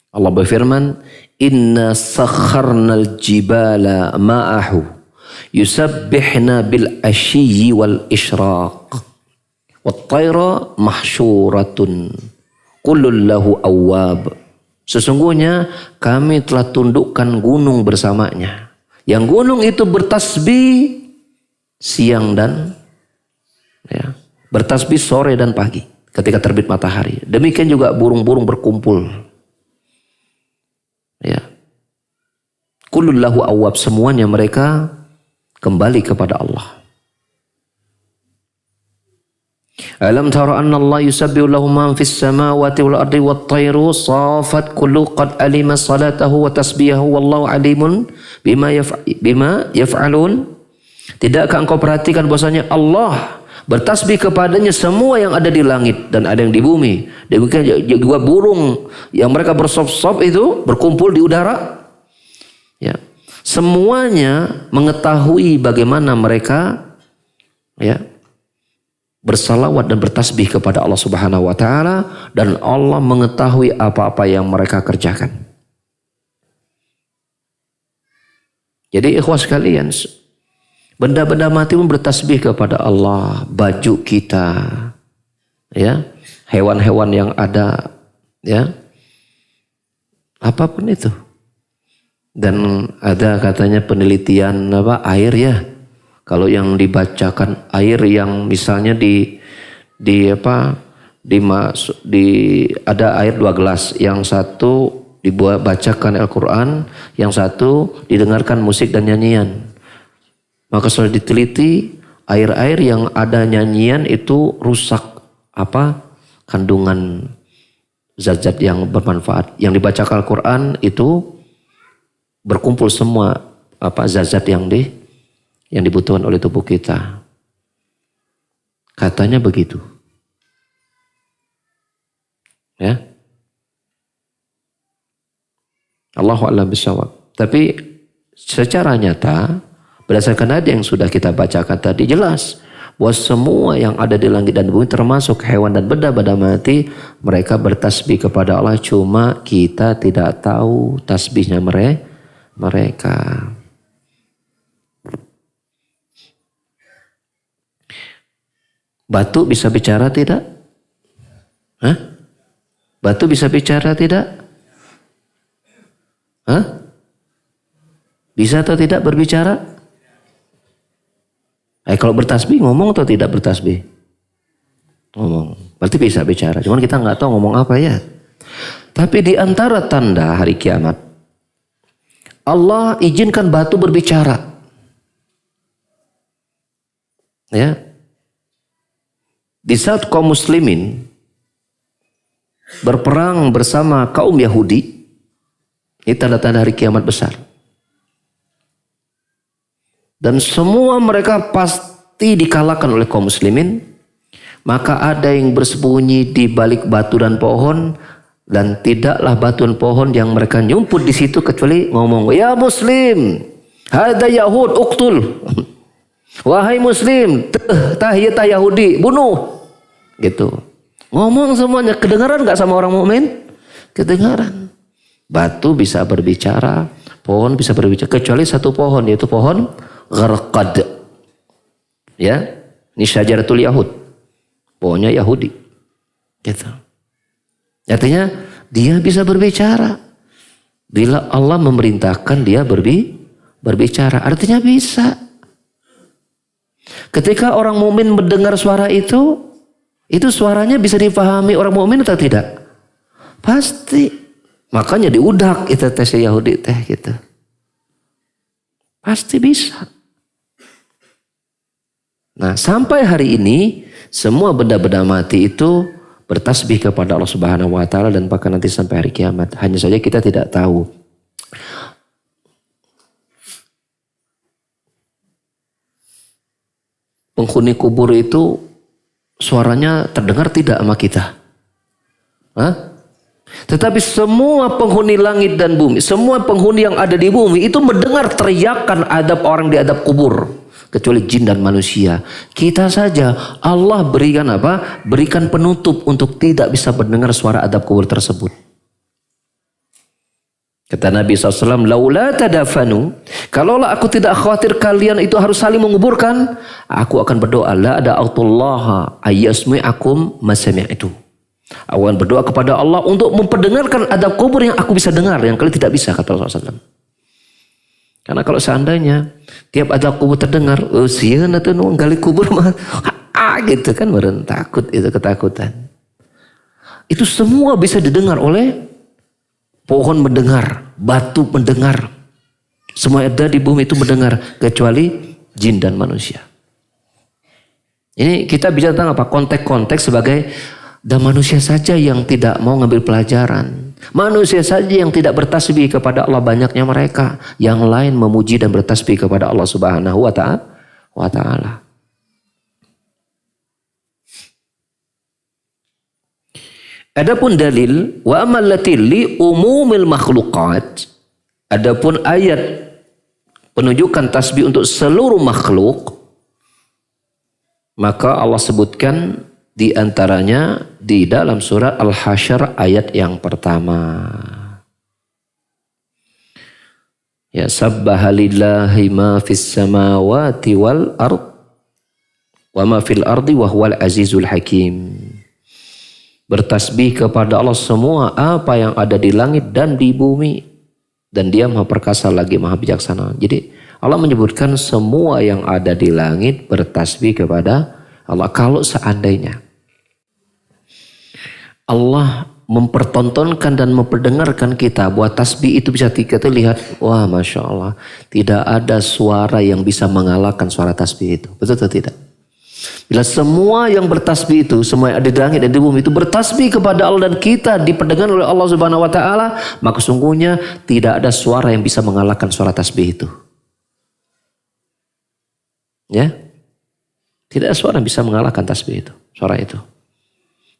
Allah berfirman, "Inna sakharnal jibala ma'ahu yusabbihna bil ashiyyi wal ishraq wat tayra mahsyuratun kullun lahu awwab." Sesungguhnya kami telah tundukkan gunung bersamanya. Yang gunung itu bertasbih siang dan bertasbih sore dan pagi ketika terbit matahari. Demikian juga burung-burung berkumpul. Ya. Kullun lahu awwab, semuanya mereka kembali kepada Allah. Alam tara anna Allah yusabbihu lahu man fis samawati wal ardi wat tayru safat kullu qad alima salatahu wa tasbihahu wallahu alimun bima yaf'alun. Tidakkah engkau perhatikan bahwasanya Allah bertasbih kepadanya semua yang ada di langit dan ada yang di bumi. Demikian juga burung yang mereka bersop-sop itu berkumpul di udara. Ya. Semuanya mengetahui bagaimana mereka bersalawat dan bertasbih kepada Allah Subhanahu wa taala, dan Allah mengetahui apa-apa yang mereka kerjakan. Jadi ikhwah sekalian, benda-benda mati pun bertasbih kepada Allah, baju kita, ya, hewan-hewan yang ada, ya, apapun itu. Dan ada katanya penelitian air ya. Kalau yang dibacakan air yang misalnya ada air 2 gelas, yang satu dibacakan Al-Quran, yang satu didengarkan musik dan nyanyian. Maka sudah diteliti, air-air yang ada nyanyian itu rusak kandungan zat-zat yang bermanfaat. Yang dibacakan Al-Quran itu berkumpul semua zat-zat yang dibutuhkan oleh tubuh kita. Katanya begitu. Ya. Allahu a'lam bishawab. Tapi secara nyata berdasarkan hadis yang sudah kita bacakan tadi jelas bahwa semua yang ada di langit dan bumi termasuk hewan dan benda-benda mati, mereka bertasbih kepada Allah, cuma kita tidak tahu tasbihnya mereka. Batu bisa bicara tidak? Hah? Batu bisa bicara tidak? Hah? Bisa atau tidak berbicara? Kalau bertasbih ngomong atau tidak bertasbih? Ngomong. Berarti bisa bicara. Cuman kita nggak tahu ngomong apa ya. Tapi di antara tanda hari kiamat, Allah izinkan batu berbicara. Ya. Di saat kaum muslimin berperang bersama kaum Yahudi, ini tanda-tanda hari kiamat besar. Dan semua mereka pasti dikalahkan oleh kaum muslimin. Maka ada yang bersembunyi di balik batu dan pohon, dan tidaklah batu dan pohon yang mereka nyumput di situ kecuali ngomong, "Ya Muslim, hada Yahud uktul." Wahai Muslim, tahiyatah Yahudi, bunuh. Gitu. Ngomong semuanya, kedengaran nggak sama orang mukmin? Kedengaran. Batu bisa berbicara, pohon bisa berbicara, kecuali satu pohon, yaitu pohon gharqad. Ya, ini syajaratul Yahud. Pohonnya Yahudi. Gitu. Artinya dia bisa berbicara. Bila Allah memerintahkan dia berbicara, artinya bisa. Ketika orang mukmin mendengar suara itu suaranya bisa dipahami orang mukmin atau tidak? Pasti. Makanya diudak itu tes Yahudi teh gitu. Pasti bisa. Nah, sampai hari ini semua benda-benda mati itu bertasbih kepada Allah Subhanahu wa taala dan bahkan nanti sampai hari kiamat. Hanya saja kita tidak tahu. Penghuni kubur itu suaranya terdengar tidak sama kita. Hah? Tetapi semua penghuni langit dan bumi, semua penghuni yang ada di bumi itu mendengar teriakan adab orang di adab kubur. Kecuali jin dan manusia. Kita saja Allah berikan apa? Berikan penutup untuk tidak bisa mendengar suara adab kubur tersebut. Kata Nabi SAW, laula tadafanu, kalaulah aku tidak khawatir kalian itu harus saling menguburkan, aku akan berdoa, la da'atullaha ayyasmi'akum masami'tu. Aku akan berdoa kepada Allah untuk memperdengarkan adab kubur yang aku bisa dengar, yang kalian tidak bisa, kata Rasulullah SAW. Karena kalau seandainya tiap adab kubur terdengar, sieun atuh nu gali kubur mah gitu kan, meureun takut, itu ketakutan. Itu semua bisa didengar oleh pohon mendengar, batu mendengar. Semua ada di bumi itu mendengar kecuali jin dan manusia. Ini kita bicara tentang apa? Konteks-konteks sebagai dan manusia saja yang tidak mau ngambil pelajaran. Manusia saja yang tidak bertasbih kepada Allah, banyaknya mereka. Yang lain memuji dan bertasbih kepada Allah Subhanahu wa ta'ala. Adapun dalil wa amallati li umumil makhluqat. Adapun ayat penunjukan tasbih untuk seluruh makhluk, maka Allah sebutkan di antaranya di dalam surat Al-Hasyr ayat yang pertama. Ya sabbaha lillahi ma fis samawati wal ard wa ma fil ardi wa huwal azizul hakim. Bertasbih kepada Allah semua apa yang ada di langit dan di bumi, dan Dia Maha Perkasa lagi Maha Bijaksana. Jadi Allah menyebutkan semua yang ada di langit bertasbih kepada Allah. Kalau seandainya Allah mempertontonkan dan memperdengarkan kita buat tasbih itu bisa kita lihat, wah Masya Allah, tidak ada suara yang bisa mengalahkan suara tasbih itu. Betul atau tidak? Bila semua yang bertasbih itu, semua yang ada di langit dan di bumi itu bertasbih kepada Allah dan kita diperdengarkan oleh Allah Subhanahu wa taala, maka sungguhnya tidak ada suara yang bisa mengalahkan suara tasbih itu. Ya? Tidak ada suara yang bisa mengalahkan tasbih itu, suara itu.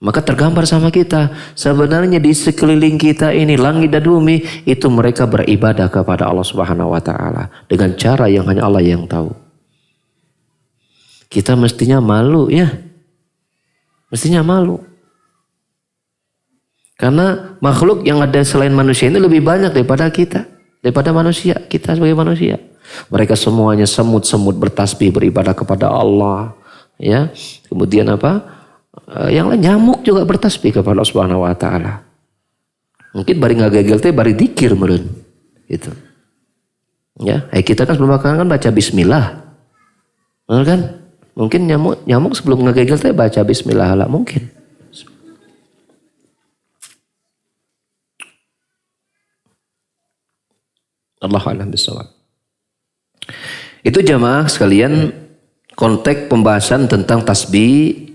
Maka tergambar sama kita, sebenarnya di sekeliling kita ini, langit dan bumi, itu mereka beribadah kepada Allah Subhanahu wa taala dengan cara yang hanya Allah yang tahu. Kita mestinya malu ya. Mestinya malu. Karena makhluk yang ada selain manusia ini lebih banyak daripada kita, daripada manusia, kita sebagai manusia. Mereka semuanya semut-semut bertasbih beribadah kepada Allah, ya. Kemudian apa? Yang lain nyamuk juga bertasbih kepada Allah Subhanahu wa taala. Mungkin bari ngagegel teh bari dzikir meureun. Gitu. Ya, kita kan sebelum makan kan baca bismillah. Benar kan? Mungkin nyamuk sebelum ngegegel teh baca bismillah lah mungkin. Allahu a'lam bishawab. Itu jamaah sekalian konteks pembahasan tentang tasbih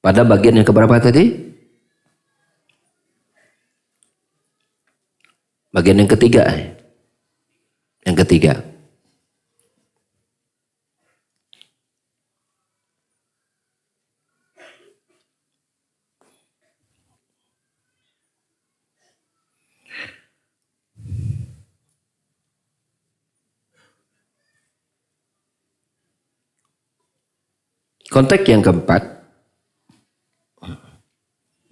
pada bagian yang keberapa tadi? Bagian yang ketiga. Yang ketiga. Konteks yang keempat,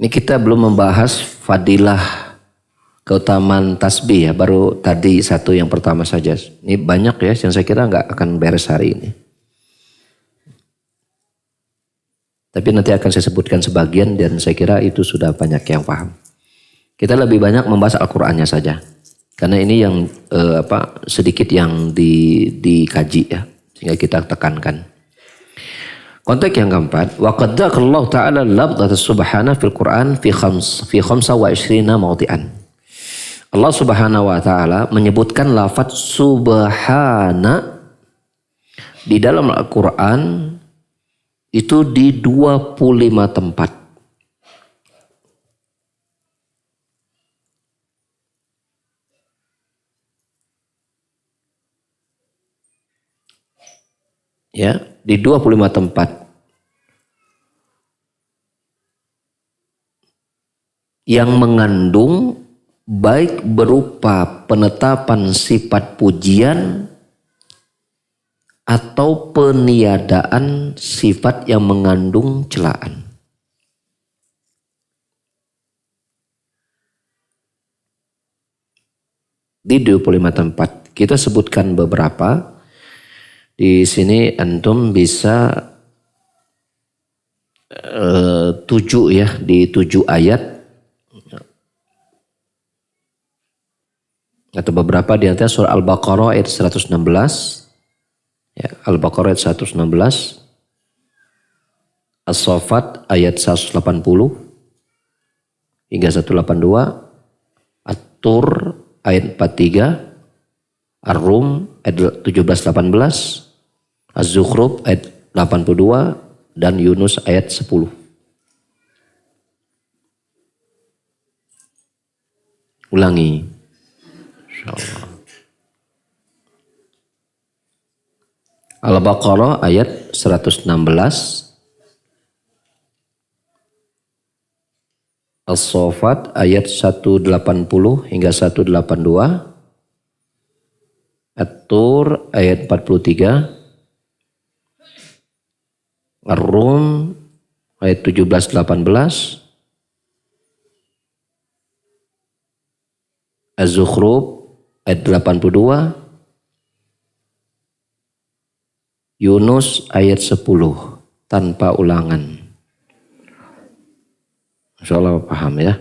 ini kita belum membahas fadilah keutamaan tasbih ya, baru tadi satu yang pertama saja. Ini banyak ya, yang saya kira nggak akan beres hari ini. Tapi nanti akan saya sebutkan sebagian dan saya kira itu sudah banyak yang paham. Kita lebih banyak membahas Al-Qur'annya saja, karena ini yang sedikit yang dikaji ya, sehingga kita tekankan. Konteks yang keempat, wa qad dzakara ta'ala lafdz subhana fil Qur'an fi 25 mawdi'an. Allah Subhanahu wa taala menyebutkan lafaz subhana di dalam Al-Quran itu di 25 tempat. Ya, di 25 tempat. Yang mengandung baik berupa penetapan sifat pujian atau peniadaan sifat yang mengandung celaan. Di 25 tempat. Kita sebutkan beberapa. Di sini antum bisa 7 ya, di 7 ayat. Atau beberapa di antara surah Al-Baqarah ayat 116. Ya, Al-Baqarah ayat 116. As-Saffat ayat 180 hingga 182. At-Tur ayat 43. Ar-Rum ayat 17-18. Az-Zukhruf ayat 82 dan Yunus ayat 10. Ulangi. Insyaallah. Al-Baqarah ayat 116. As-Saffat ayat 180 hingga 182. At-Tur ayat 43. Ar-Rum ayat 17-18. Az-Zukhruf ayat 82. Yunus ayat 10 tanpa ulangan. Insyaallah paham ya.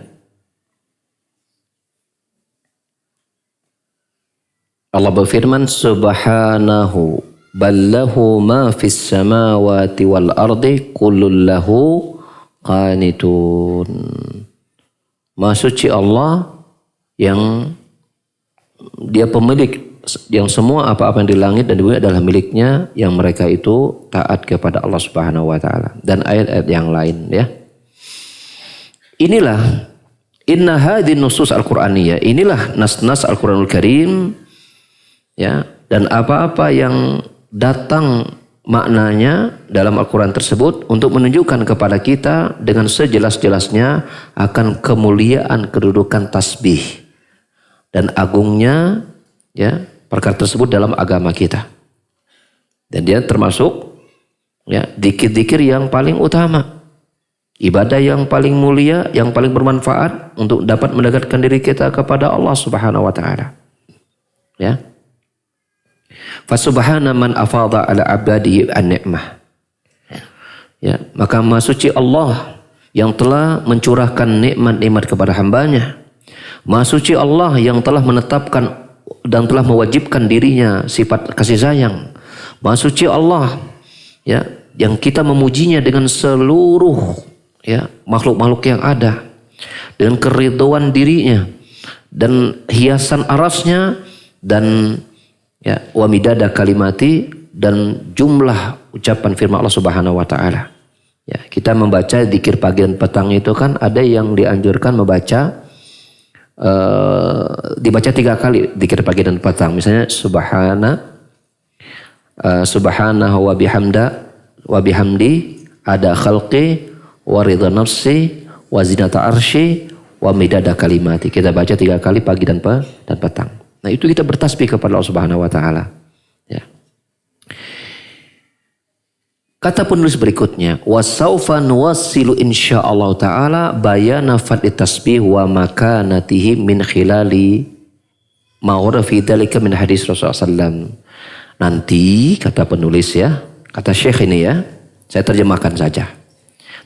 Allah berfirman subhanahu ballahu ma fis samawati wal ardi kullun lahu qanitun. Maha suci Allah yang dia pemilik yang semua apa-apa yang di langit dan di bumi adalah miliknya, yang mereka itu taat kepada Allah Subhanahu wa taala, dan ayat-ayat yang lain ya. Inilah inna hadhihi nusus al-Qur'aniyah, inilah nas-nas Al-Qur'anul Karim ya, dan apa-apa yang datang maknanya dalam Al-Quran tersebut untuk menunjukkan kepada kita dengan sejelas-jelasnya akan kemuliaan kedudukan tasbih dan agungnya ya perkara tersebut dalam agama kita. Dan dia termasuk ya dzikir-dzikir yang paling utama, ibadah yang paling mulia, yang paling bermanfaat untuk dapat mendekatkan diri kita kepada Allah Subhanahu wa taala. Ya. Fasubhana man afadha ala abadihi an-ni'mah. Ya, maka Maha Suci Allah yang telah mencurahkan nikmat-nikmat kepada hambanya. Maha Suci Allah yang telah menetapkan dan telah mewajibkan dirinya sifat kasih sayang. Maha Suci Allah ya yang kita memujinya dengan seluruh ya makhluk-makhluk yang ada, dengan keridhaan dirinya dan hiasan arasnya dan ya wa midada kalimati dan jumlah ucapan firman Allah Subhanahu wa taala. Ya, kita membaca zikir pagi dan petang itu kan ada yang dianjurkan membaca dibaca 3 kali zikir pagi dan petang. Misalnya subhanahu wa bihamdi ada khalqi wa ridha nafsi wa zinata arsy wa midada kalimati. Kita baca 3 kali pagi dan petang. Nah itu kita bertasbih kepada Allah Subhanahu wa taala. Ya. Kata penulis berikutnya, wasaufa nuwassilu insyaallah taala bayana fadli tasbih wa makanatihi min khilali ma wara fi dzalika min hadis Rasulullah sallallahu. Nanti kata penulis ya, kata Syekh ini ya, saya terjemahkan saja.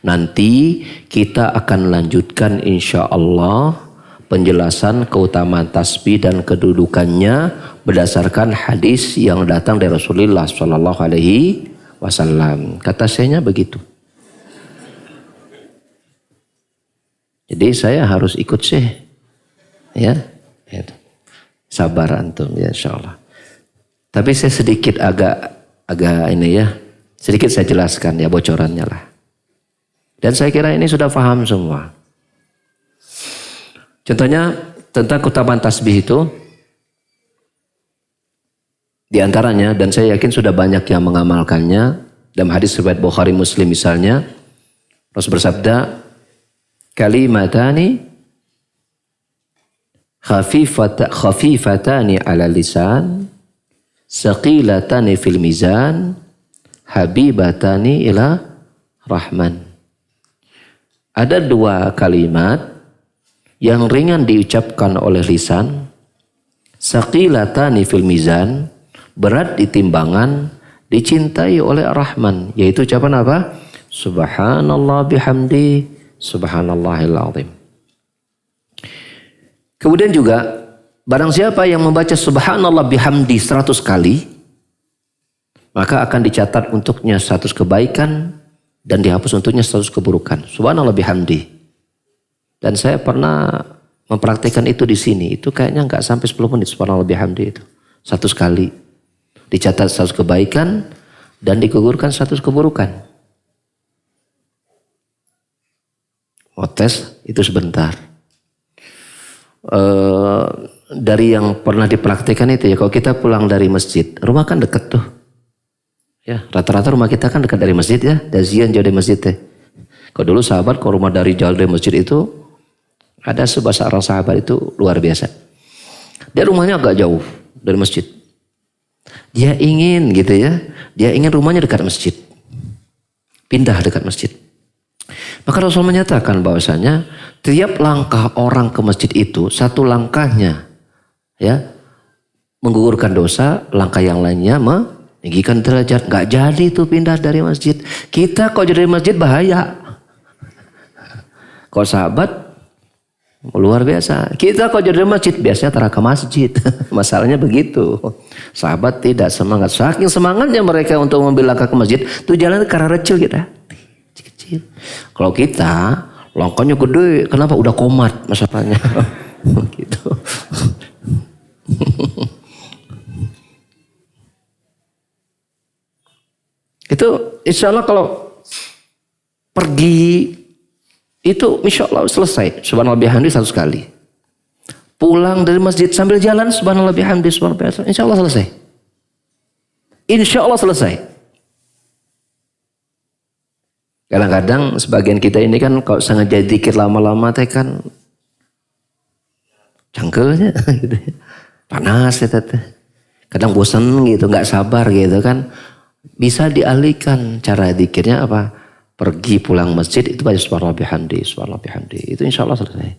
Nanti kita akan lanjutkan insyaallah penjelasan keutamaan tasbih dan kedudukannya berdasarkan hadis yang datang dari Rasulullah Sallallahu Alaihi Wasallam. Kata sayanya begitu. Jadi saya harus ikut Syekh, ya. Sabar antum ya insyaallah. Tapi saya sedikit agak agak ini ya, sedikit saya jelaskan ya bocorannya lah. Dan saya kira ini sudah paham semua. Contohnya tentang keutamaan tasbih itu, di antaranya, dan saya yakin sudah banyak yang mengamalkannya, dalam hadis riwayat Bukhari Muslim misalnya, Rasul bersabda, kalimatani khafifatani ala lisan, saqilatani fil mizan, habibatani ila rahman. Ada dua kalimat yang ringan diucapkan oleh lisan, saqilatani fil mizan, berat di timbangan, dicintai oleh Ar-Rahman, yaitu ucapan apa? Subhanallah bihamdi, subhanallahil azim. Kemudian juga barang siapa yang membaca subhanallah bihamdi 100 kali, maka akan dicatat untuknya 100 kebaikan dan dihapus untuknya 100 keburukan. Subhanallah bihamdi. Dan saya pernah mempraktikkan itu di sini. Itu kayaknya nggak sampai 10 menit subhanallah bihamdi itu. 100 kali. Dicatat 100 kebaikan dan digugurkan 100 keburukan. Mau tes itu sebentar. Dari yang pernah dipraktikkan itu ya, kalau kita pulang dari masjid, rumah kan deket tuh. Ya, rata-rata rumah kita kan dekat dari masjid ya, Dazian jauh dari masjid teh. Kalau dulu sahabat, kalau rumah dari jauh dari masjid itu, ada seorang sahabat itu luar biasa. Dia rumahnya agak jauh dari masjid. Dia ingin gitu ya, dia ingin rumahnya dekat masjid. Pindah dekat masjid. Maka Rasul menyatakan bahwasanya tiap langkah orang ke masjid itu, satu langkahnya ya menggugurkan dosa, langkah yang lainnya meninggikan derajat. Gak jadi itu pindah dari masjid. Kita kalau jadi dari masjid bahaya. Kalau sahabat luar biasa. Kita kalau jadi masjid biasanya tarak ke masjid. Masalahnya begitu. Sahabat tidak semangat. Saking semangatnya mereka untuk mengambil langkah ke masjid. Itu jalan karena kecil kita. Kecil. Kalau kita langkahnya gede. Kenapa? Udah komat masalahnya. Gitu. Itu insya Allah kalau pergi itu insya Allah selesai. Subhanallah bihamdi 100 kali. Pulang dari masjid sambil jalan subhanallah bihamdi subhanallah bihamdi. Insya Allah selesai. Insya Allah selesai. Kadang-kadang sebagian kita ini kan kalau sengaja dikit lama-lama teh kan cangkelnya gitu. Panas ya teh. Kadang bosan gitu, nggak sabar gitu kan. Bisa dialihkan cara dikirnya apa? Pergi pulang masjid itu baca subhanallah bihamdi, subhanallah bihamdi. Itu insya Allah selesai.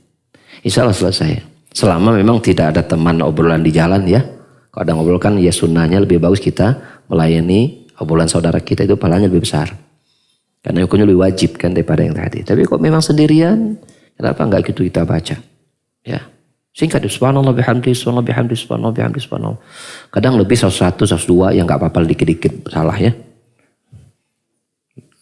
Insya Allah selesai. Selama memang tidak ada teman obrolan di jalan ya. Kalau ada ngobrol kan ya sunnahnya lebih bagus kita melayani obrolan saudara kita itu pahalanya lebih besar. Karena hukumnya lebih wajib kan daripada yang tadi. Tapi kok memang sendirian, kenapa enggak gitu kita baca? Ya. Singkat subhanallah bihamdi, subhanallah bihamdi, subhanallah bihamdi, subhanallah. Kadang lebih 101, 102 yang enggak apa-apa dikit-dikit salah ya.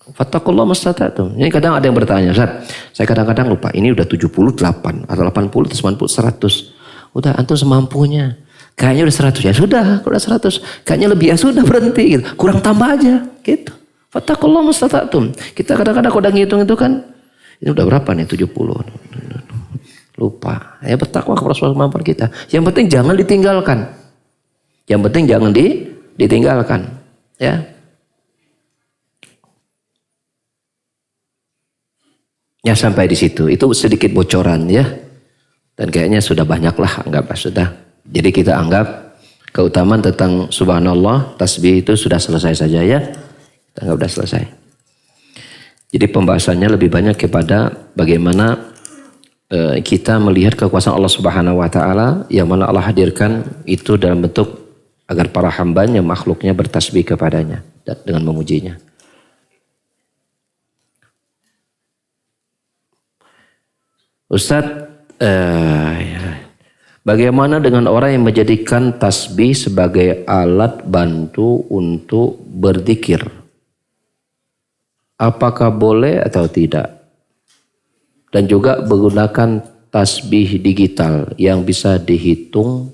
Fattakullah mastata'tum. Ini kadang ada yang bertanya, Ustaz, saya kadang-kadang lupa, ini udah 78 atau 80 atau 90, 100. Udah antum semampunya. Kayaknya udah 100, ya sudah, udah 100. Kayaknya lebih, ya sudah berhenti gitu. Kurang tambah aja gitu. Fattakullah mastata'tum. Kita kadang-kadang kalau udah ngitung itu kan, ini udah berapa nih 70. Lupa. Ya bertakwa kepada kemampuan kita. Yang penting jangan ditinggalkan. Yang penting jangan ditinggalkan. Ya. Ya sampai di situ. Itu sedikit bocoran ya. Dan kayaknya sudah banyak lah. Anggaplah sudah. Jadi kita anggap keutamaan tentang subhanallah, tasbih itu sudah selesai saja ya. Kita anggap sudah selesai. Jadi pembahasannya lebih banyak kepada bagaimana kita melihat kekuasaan Allah Subhanahu wa taala yang mana Allah hadirkan itu dalam bentuk agar para hambanya, makhluknya bertasbih kepadanya dengan memujinya. Ustadz, bagaimana dengan orang yang menjadikan tasbih sebagai alat bantu untuk berzikir? Apakah boleh atau tidak? Dan juga menggunakan tasbih digital yang bisa dihitung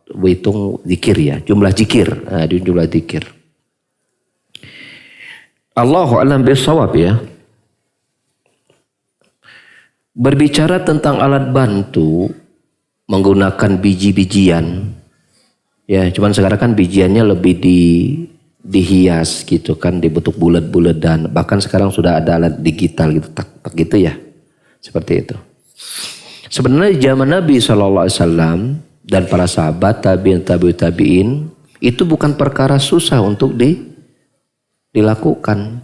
hitung zikir ya, jumlah zikir, di jumlah zikir. Allahu a'lam bishawab ya. Berbicara tentang alat bantu menggunakan biji-bijian, ya cuman sekarang kan bijiannya lebih dihias gitu kan, dibentuk bulat-bulat, dan bahkan sekarang sudah ada alat digital gitu, tak gitu ya, seperti itu. Sebenarnya di zaman Nabi SAW dan para sahabat tabi'in itu bukan perkara susah untuk dilakukan.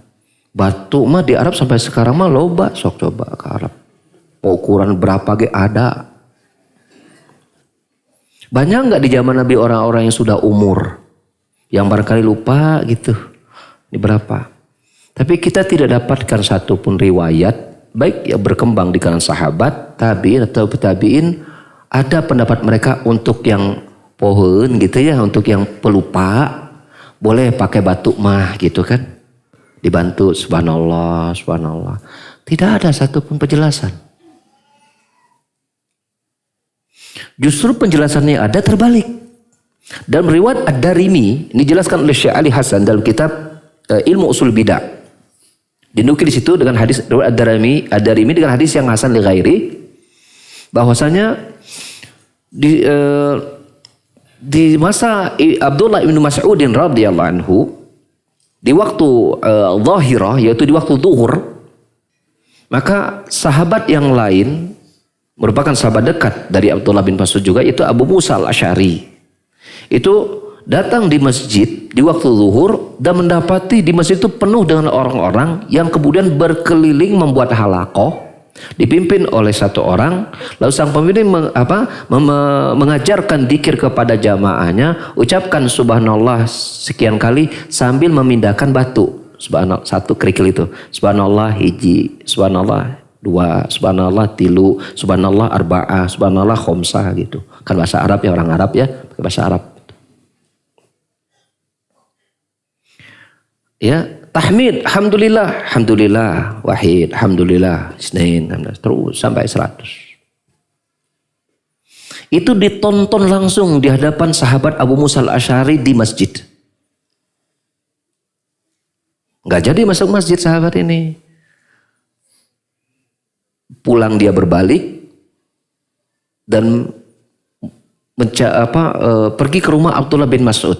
Batu mah di Arab sampai sekarang mah loba, sok coba ke Arab. Ukuran berapa ge ada. Banyak nggak di zaman Nabi orang-orang yang sudah umur, yang barangkali lupa gitu, ini berapa. Tapi kita tidak dapatkan satupun riwayat, baik yang berkembang di kalangan sahabat, tabi'in atau tabi'in, ada pendapat mereka untuk yang pohon gitu ya, untuk yang pelupa, boleh pakai batu mah gitu kan. Dibantu, subhanallah, subhanallah. Tidak ada satupun penjelasan. Justru penjelasannya ada terbalik. Dalam riwayat Ad-Darimi, ini dijelaskan oleh Syekh Ali Hasan dalam kitab Ilmu Usul Bidah. Dinukil di situ dengan hadis riwayat Ad-Darimi dengan hadis yang hasan li ghairi, bahwasanya di masa Abdullah bin Mas'ud radhiyallahu anhu, di waktu zahirah, yaitu di waktu zuhur, maka sahabat yang lain merupakan sahabat dekat dari Abdullah bin Mas'ud juga, itu Abu Musa al-Asy'ari, itu datang di masjid di waktu zuhur dan mendapati di masjid itu penuh dengan orang-orang yang kemudian berkeliling membuat halaqah dipimpin oleh satu orang. Lalu sang pemimpin mengajarkan dzikir kepada jamaahnya, ucapkan subhanallah sekian kali sambil memindahkan batu. Subhanallah, satu kerikil itu, subhanallah hiji, subhanallah dua, subhanallah tilu, subhanallah arba'ah, subhanallah khomsah gitu. Kan bahasa Arab ya, orang Arab ya, pakai bahasa Arab. Ya, tahmid, alhamdulillah, alhamdulillah, wahid, alhamdulillah, isnain, terus sampai 100. Itu ditonton langsung di hadapan sahabat Abu Musa al-Asy'ari di masjid. Nggak jadi masuk masjid sahabat ini. Pulang dia berbalik dan pergi ke rumah Abdullah bin Mas'ud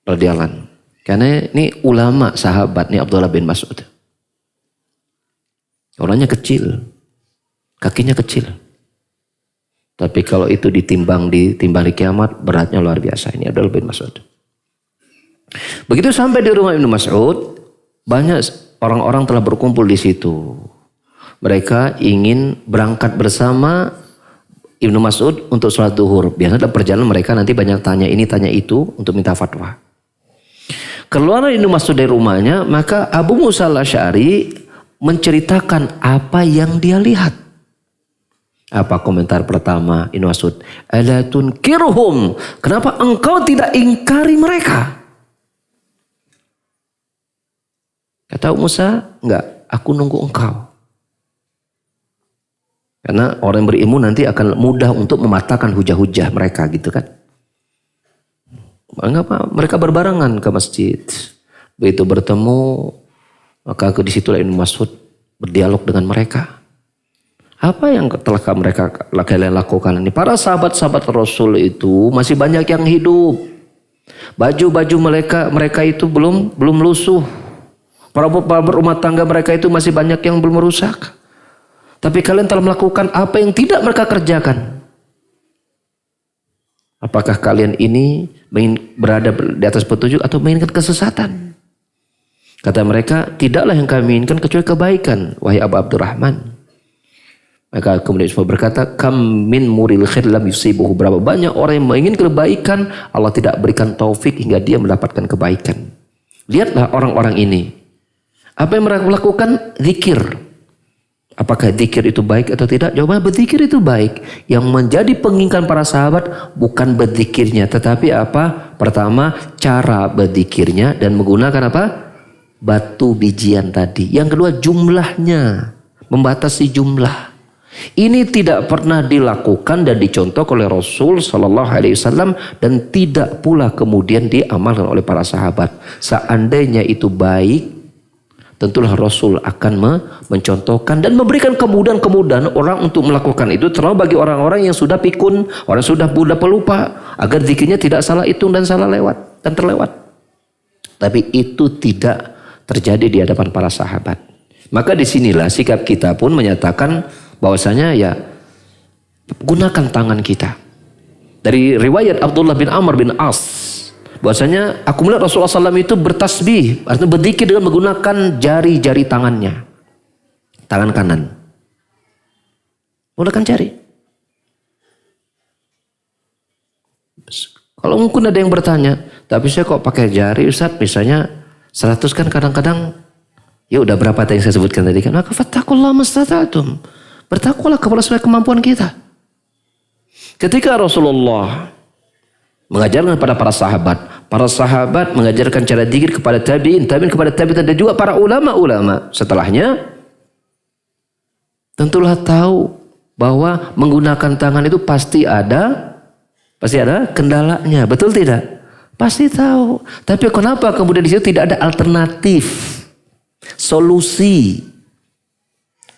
radhiyallahu anhu. Karena ini ulama sahabat nih Abdullah bin Mas'ud. Orangnya kecil, kakinya kecil. Tapi kalau itu ditimbang di kiamat, beratnya luar biasa. Ini Abdullah bin Mas'ud. Begitu sampai di rumah Ibnu Mas'ud, banyak orang-orang telah berkumpul di situ. Mereka ingin berangkat bersama Ibnu Mas'ud untuk sholat duhur. Biasanya dalam perjalanan mereka nanti banyak tanya ini tanya itu untuk minta fatwa. Keluar Ibnu Mas'ud dari rumahnya, maka Abu Musa al-Asy'ari menceritakan apa yang dia lihat. Apa komentar pertama Ibnu Mas'ud? Ala tunkirhum, kenapa engkau tidak ingkari mereka? Kata Abu Musa, enggak, aku nunggu engkau. Karena orang yang berilmu nanti akan mudah untuk mematahkan hujah-hujah mereka gitu kan. Mengapa? Mereka berbarengan ke masjid. Begitu bertemu, maka di situ Ibnu Mas'ud berdialog dengan mereka. Apa yang telah kalian lakukan ini? Para sahabat-sahabat Rasul itu masih banyak yang hidup. Baju-baju mereka itu belum lusuh. Para berumah tangga mereka itu masih banyak yang belum rusak. Tapi kalian telah melakukan apa yang tidak mereka kerjakan. Apakah kalian ini berada di atas petunjuk atau menginginkan kesesatan? Kata mereka, tidaklah yang kami inginkan kecuali kebaikan, wahai Abu Abdurrahman. Maka kemudian semua berkata, kam min muril khair lam yusibuhu. Berapa banyak orang yang menginginkan kebaikan, Allah tidak berikan taufik hingga dia mendapatkan kebaikan. Lihatlah orang-orang ini. Apa yang mereka lakukan? Zikir. Apakah zikir itu baik atau tidak? Jawabannya berzikir itu baik. Yang menjadi penginginkan para sahabat bukan berzikirnya, tetapi apa? Pertama, cara berzikirnya dan menggunakan apa? Batu bijian tadi. Yang kedua, jumlahnya, membatasi jumlah. Ini tidak pernah dilakukan dan dicontoh oleh Rasul Sallallahu Alaihi Wasallam dan tidak pula kemudian diamalkan oleh para sahabat. Seandainya itu baik, tentulah Rasul akan mencontohkan dan memberikan kemudahan-kemudahan orang untuk melakukan itu, terutama bagi orang-orang yang sudah pikun, orang sudah mudah pelupa, agar zikirnya tidak salah hitung dan salah lewat dan terlewat. Tapi itu tidak terjadi di hadapan para sahabat. Maka disinilah sikap kita pun menyatakan bahwasanya ya gunakan tangan kita. Dari riwayat Abdullah bin Amr bin As, bahwasanya aku melihat Rasulullah SAW itu bertasbih, artinya berzikir dengan menggunakan jari-jari tangannya, tangan kanan, menggunakan jari. Kalau mungkin ada yang bertanya, tapi saya kok pakai jari Ustaz, misalnya 100 kan kadang-kadang, ya udah berapa tadi yang saya sebutkan tadi kan, maka fattaqullaha mastata'tum, bertakwalah kepada sesuai kemampuan kita. Ketika Rasulullah mengajarkan kepada para sahabat mengajarkan cara zikir kepada tabi'in kepada tabi'in dan juga para ulama-ulama setelahnya, tentulah tahu bahwa menggunakan tangan itu pasti ada kendalanya, betul tidak? Pasti tahu. Tapi kenapa kemudian di situ tidak ada alternatif, solusi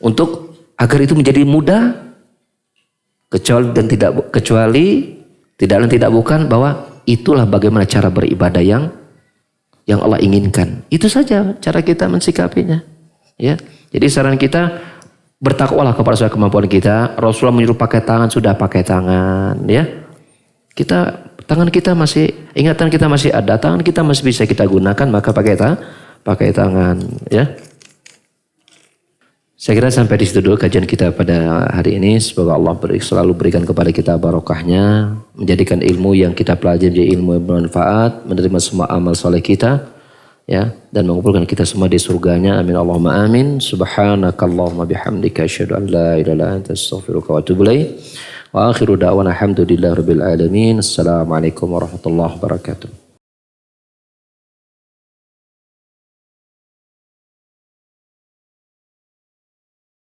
untuk agar itu menjadi mudah? Kecuali tidak bukan bahwa itulah bagaimana cara beribadah yang Allah inginkan. Itu saja cara kita mensikapinya. Ya. Jadi saran kita, bertakwalah kepada sesuai kemampuan kita. Rasulullah menyuruh pakai tangan, sudah pakai tangan, ya. Tangan kita masih, ingatan kita masih ada, tangan kita masih bisa kita gunakan, maka pakai tangan, ya. Saya kira sampai di situ dulu kajian kita pada hari ini. Semoga Allah selalu berikan kepada kita barokahnya, menjadikan ilmu yang kita pelajari menjadi ilmu yang bermanfaat, menerima semua amal soleh kita, ya, dan mengumpulkan kita semua di surganya. Amin Allahumma amin. Subhanakallahumma bihamdika asyhadu an la ilaha illa anta astaghfiruka wa atubu ilaik. Wa akhiru da'wana alhamdulillahi rabbil alamin. Assalamualaikum warahmatullahi wabarakatuh.